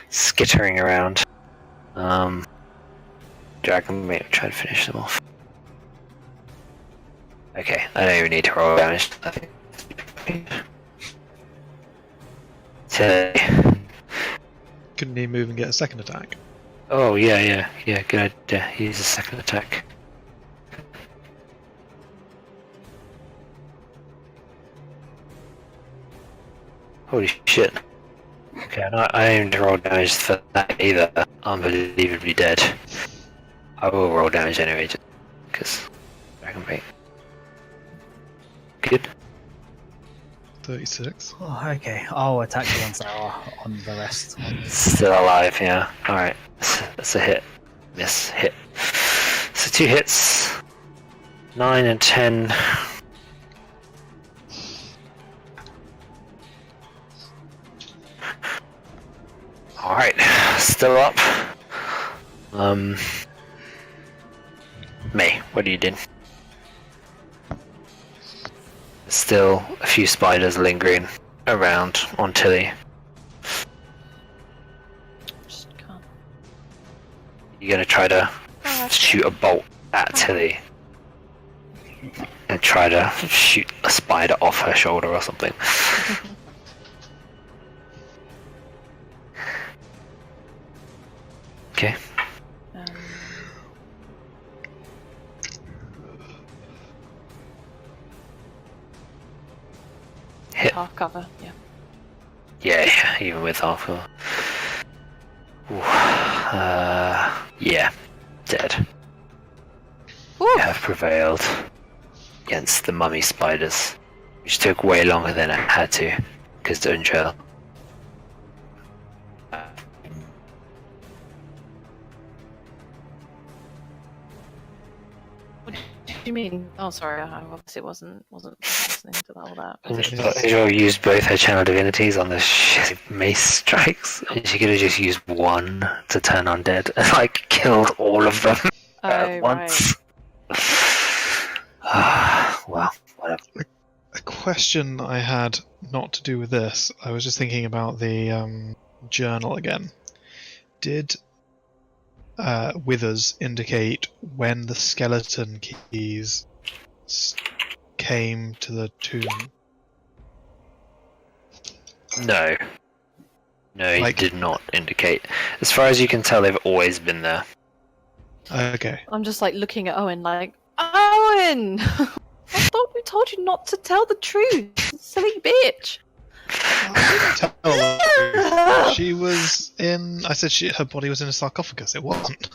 skittering around. Dragon may try to finish them off. Okay, I don't even need to roll damage. I think. Couldn't he move and get a second attack? Oh yeah, good idea. Use a second attack. Holy shit. Okay, I don't even roll damage for that either. Unbelievably dead. I will roll damage anyway, just because Dragon Bait. Good. 36. Oh, okay. I'll attack the ones that are on the rest. Still alive, yeah. Alright. That's a hit. Miss. Hit. So 2 hits. 9 and 10. Alright. Still up. May, what do you do? Still a few spiders lingering around on Tili. Just can't. You're gonna try to shoot a bolt at Tili and try to shoot a spider off her shoulder or something. Okay. Hit. Half cover, yeah. Yeah, even with half cover. Yeah, dead. Woo! You have prevailed against the mummy spiders, which took way longer than it had to, because the Untrail. What do you mean? Oh, sorry, I obviously wasn't listening to all that. Untrail used both her channel divinities on the shitty mace strikes, and she could have just used one to turn undead and like killed all of them at once. Well, whatever. A question I had, not to do with this, I was just thinking about the journal again. Did withers indicate when the skeleton keys came to the tomb? No, it did not indicate. As far as you can tell, they've always been there. Okay. I'm just like looking at Owynn like, Owynn! I thought we told you not to tell the truth, silly bitch! She was in. I said her body was in a sarcophagus. It wasn't.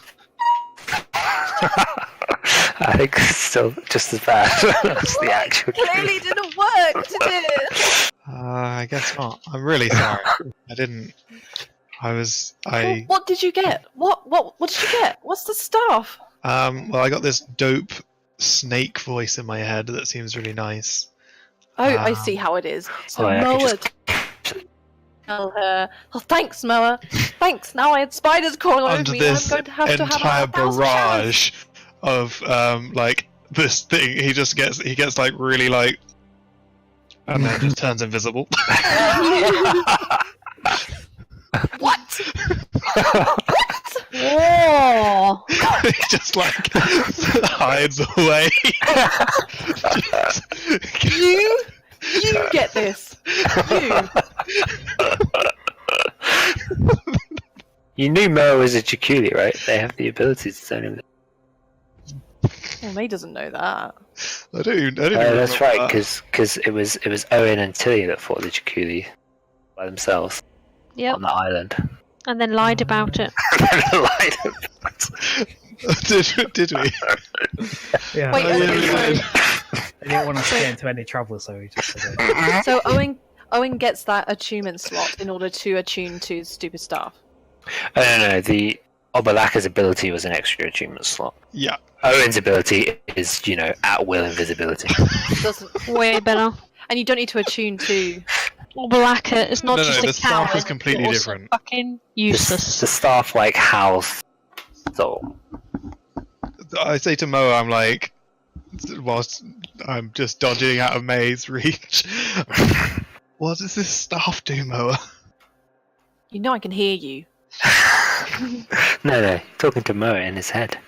I think it's still just as bad as the actual Clearly truth. didn't work, did it? I guess not. I'm really sorry. I didn't. What did you get? What did you get? What's the stuff? Well, I got this dope snake voice in my head that seems really nice. Oh, I see how it is. So I can Moa tell her, oh, thanks, Moa. Thanks. Now I had spiders crawling over Under me. this I'm going to have entire 1,000 barrage of like this thing, he gets like really like, and then just turns invisible. What? Whoa! He just like hides away. You get this. You. You knew Mo was a Chikuli, right? They have the ability to turn him. Well, May doesn't know that. I don't even That's remember right, that. because it was Owynn and Tili that fought the Chikuli by themselves Yep. on the island. And then lied about it. Did we? Yeah. Wait, okay, They didn't want us to get into any trouble, so we just said it. So Owynn gets that attunement slot in order to attune to stupid stuff. Oh no, the Obalaka's ability was an extra achievement slot. Yeah. Owen's ability is, at will invisibility. Doesn't, Way better. and you don't need to attune to Obalaka is not No, just the a staff coward. is completely you're also different. Fucking The useless. staff like house soul. I say to Moa, I'm like, whilst I'm just dodging out of May's reach, what does this staff do, Moa? You know I can hear you. No, talking to Moa in his head.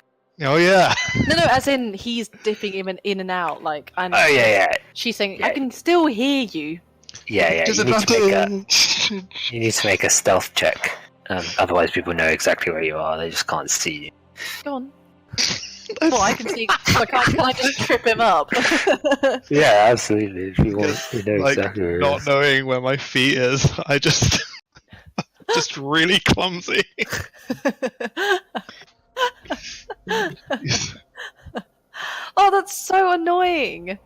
Oh yeah. No, as in he's dipping him in and out, like. And Oh yeah. she's saying, Yeah. I can still hear you. Yeah. You need to make a stealth check. Otherwise, people know exactly where you are. They just can't see you. Go on. Well, I can see. So can I just trip him up? Yeah, absolutely. If you want, you know Like, exactly where it not is. knowing where my feet is, I just just really clumsy. Oh, that's so annoying.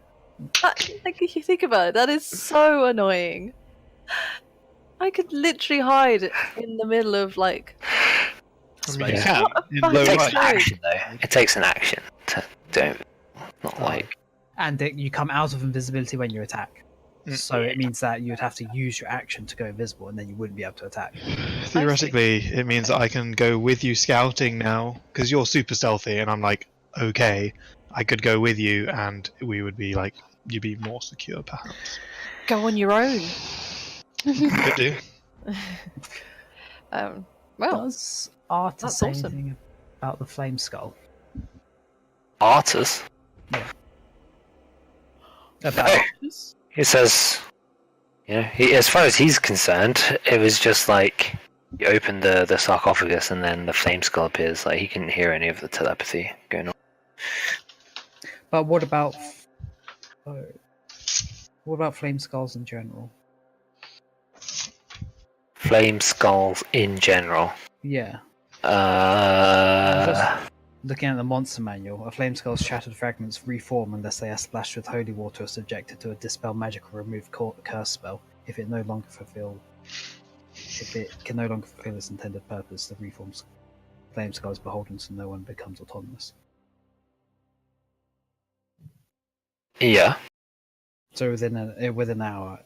Like, if you think about it, that is so annoying. I could literally hide in the middle of, like. I mean, you Yeah. can. What a In fucking low It takes light. an action, though. It takes an action to don't. Not like. And you come out of invisibility when you attack. Mm. So it means that you would have to use your action to go invisible, and then you wouldn't be able to attack. Theoretically, it means that I can go with you scouting now, because you're super stealthy, and I'm like, okay, I could go with you, and we would be like, you'd be more secure, perhaps. Go on your own. Could do. Well, Does Artis that's say awesome. anything about the flame skull? Artus. About He says, as far as he's concerned, it was just like you open the sarcophagus and then the flame skull appears. Like he couldn't hear any of the telepathy going on. But what about flame skulls in general? Flame skulls in general. Yeah. Uh, Looking at the monster manual, a flame skull's shattered fragments reform unless they are splashed with holy water or subjected to a dispel magic or remove curse spell. If it can no longer fulfill its intended purpose, the reformed flame skull is beholden to no one and becomes autonomous. yeah. So within an hour,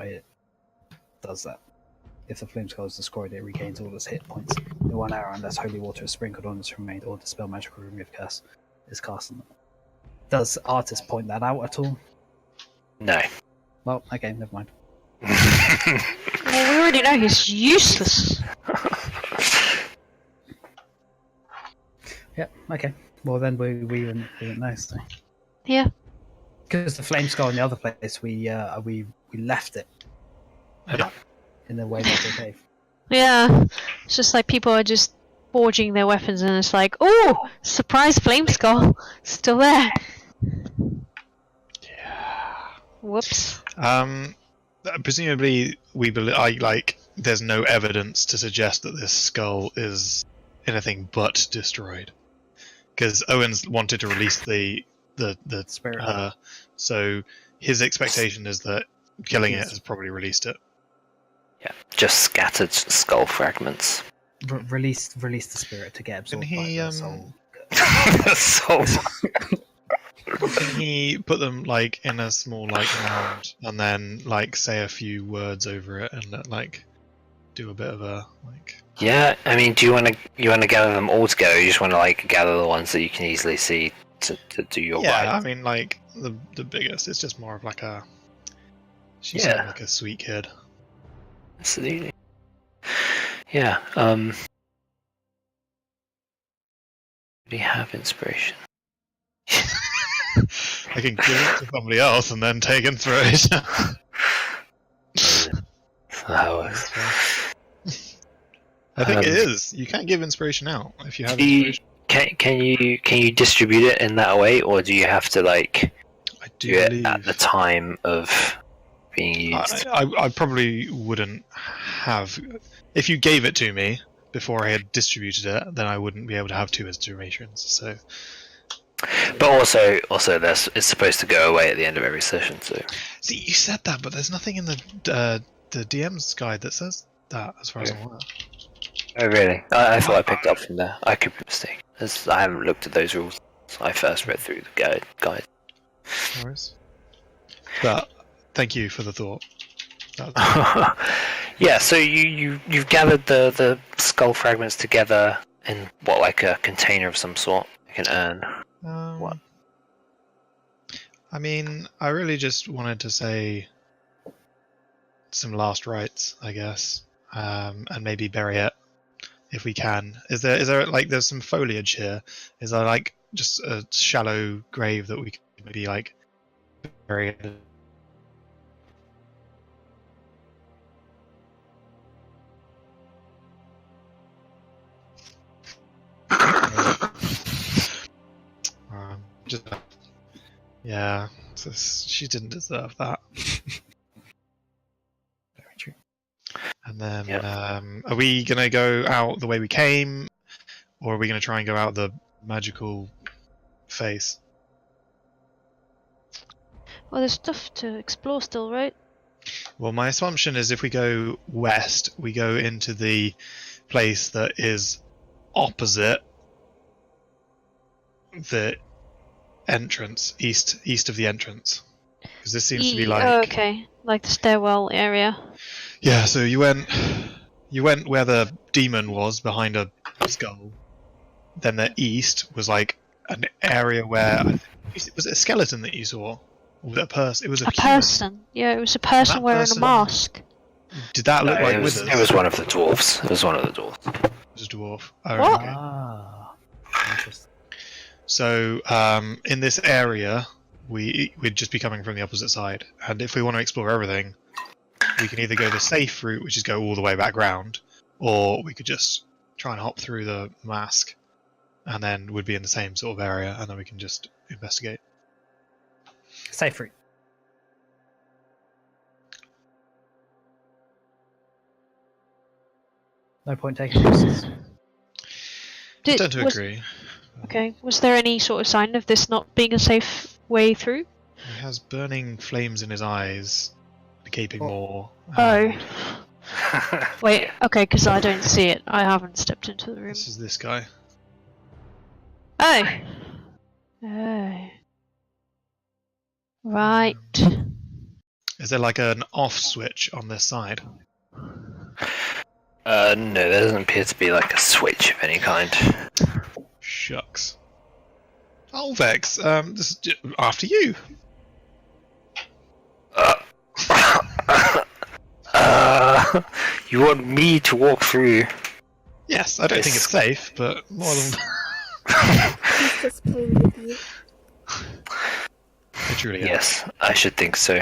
it does that. If the flame skull is destroyed, it regains all its hit points in 1 hour unless holy water is sprinkled on its remains or dispel magic or remove curse is cast on them. Does Artis point that out at all? No. Well, okay, never mind. Well, we already know he's useless. Yeah, okay. Well, then we wouldn't know. So. Yeah. Because the flame skull in the other place, we left it in the way that they gave. Yeah. It's just like people are just forging their weapons and it's like, oh, surprise flame skull. Still there. Yeah. Whoops. Presumably, there's no evidence to suggest that this skull is anything but destroyed. Because Owynn's wanted to release the Spirit. So his expectation is that killing it has probably released it. Yeah. Just scattered skull fragments. Release the spirit to get absorbed Can he, by the soul. So Can he put them like in a small round and then say a few words over it and do a bit of a yeah. I mean, do you want to gather them all together? Or you just want to gather the ones that you can easily see to do your yeah, ride? I mean the biggest. It's just more of she Yeah. seemed like a sweet kid. Absolutely. Yeah. Do you have inspiration? I can give it to somebody else and then take inspiration. I think it is. You can't give inspiration out if you have inspiration. Can you distribute it in that way, or do you have to I do it at the time of being used? I probably wouldn't have. If you gave it to me before I had distributed it, then I wouldn't be able to have two inspirations. So. But also, it's supposed to go away at the end of every session. So. See, you said that, but there's nothing in the DM's guide that says that, as far as I'm aware. Oh really? I thought I picked up from there. I could be mistaken, as I haven't looked at those rules. I first read through the guide. No worries. But thank you for the thought. Yeah, so you've gathered the skull fragments together in what, like a container of some sort, like an urn. What? I mean, I really just wanted to say some last rites, I guess, and maybe bury it if we can. Is there like there's some foliage here? Is there like just a shallow grave that we could maybe like bury it? Just, yeah, she didn't deserve that. Very true. And then, Yep. are we gonna go out the way we came, or are we gonna try and go out the magical face? Well, there's stuff to explore still, right? Well, my assumption is if we go west, we go into the place that is opposite the entrance, east of the entrance, because this seems to be like Oh, okay, like the stairwell area. Yeah, so you went where the demon was behind a skull. Then the east was like an area where was it a skeleton that you saw? Or was it a person? It was a human. Person. Yeah, it was a person That wearing person- a mask. Did that look No, like it was withers? one of the dwarves. It was one of the dwarves. It was a dwarf. Oh, What? okay. Ah, interesting. So in this area, we'd just be coming from the opposite side, and if we want to explore everything, we can either go the safe route, which is go all the way back round, or we could just try and hop through the mask, and then would be in the same sort of area, and then we can just investigate. Safe route. No point taking risks. I tend to was- agree. Okay, was there any sort of sign of this not being a safe way through? He has burning flames in his eyes, gaping maw. Oh. and Wait, okay, because I don't see it. I haven't stepped into the room. This is this guy. Oh! Oh. Right. Is there like an off switch on this side? No, there doesn't appear to be like a switch of any kind. Shucks. Oh, Vex, this is after you. You want me to walk through? Yes, I don't think This- it's safe, but more than He's just playing with you. it truly is. Yes, I should think so.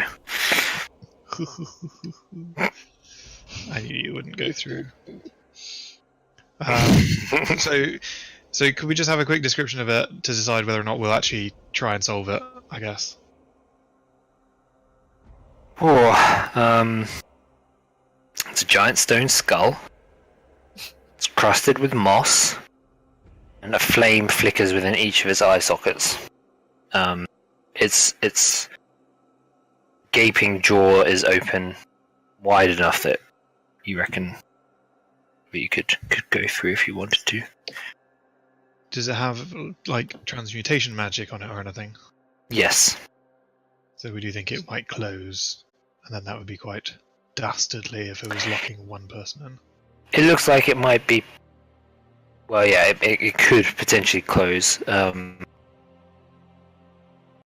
I knew you wouldn't go through. So could we just have a quick description of it to decide whether or not we'll actually try and solve it? I guess. It's a giant stone skull. It's crusted with moss, and a flame flickers within each of its eye sockets. Its gaping jaw is open wide enough that you reckon that you could go through if you wanted to. Does it have like transmutation magic on it or anything? Yes. So we do think it might close, and then that would be quite dastardly if it was locking one person in. It looks like it might be. Well, yeah, it could potentially close.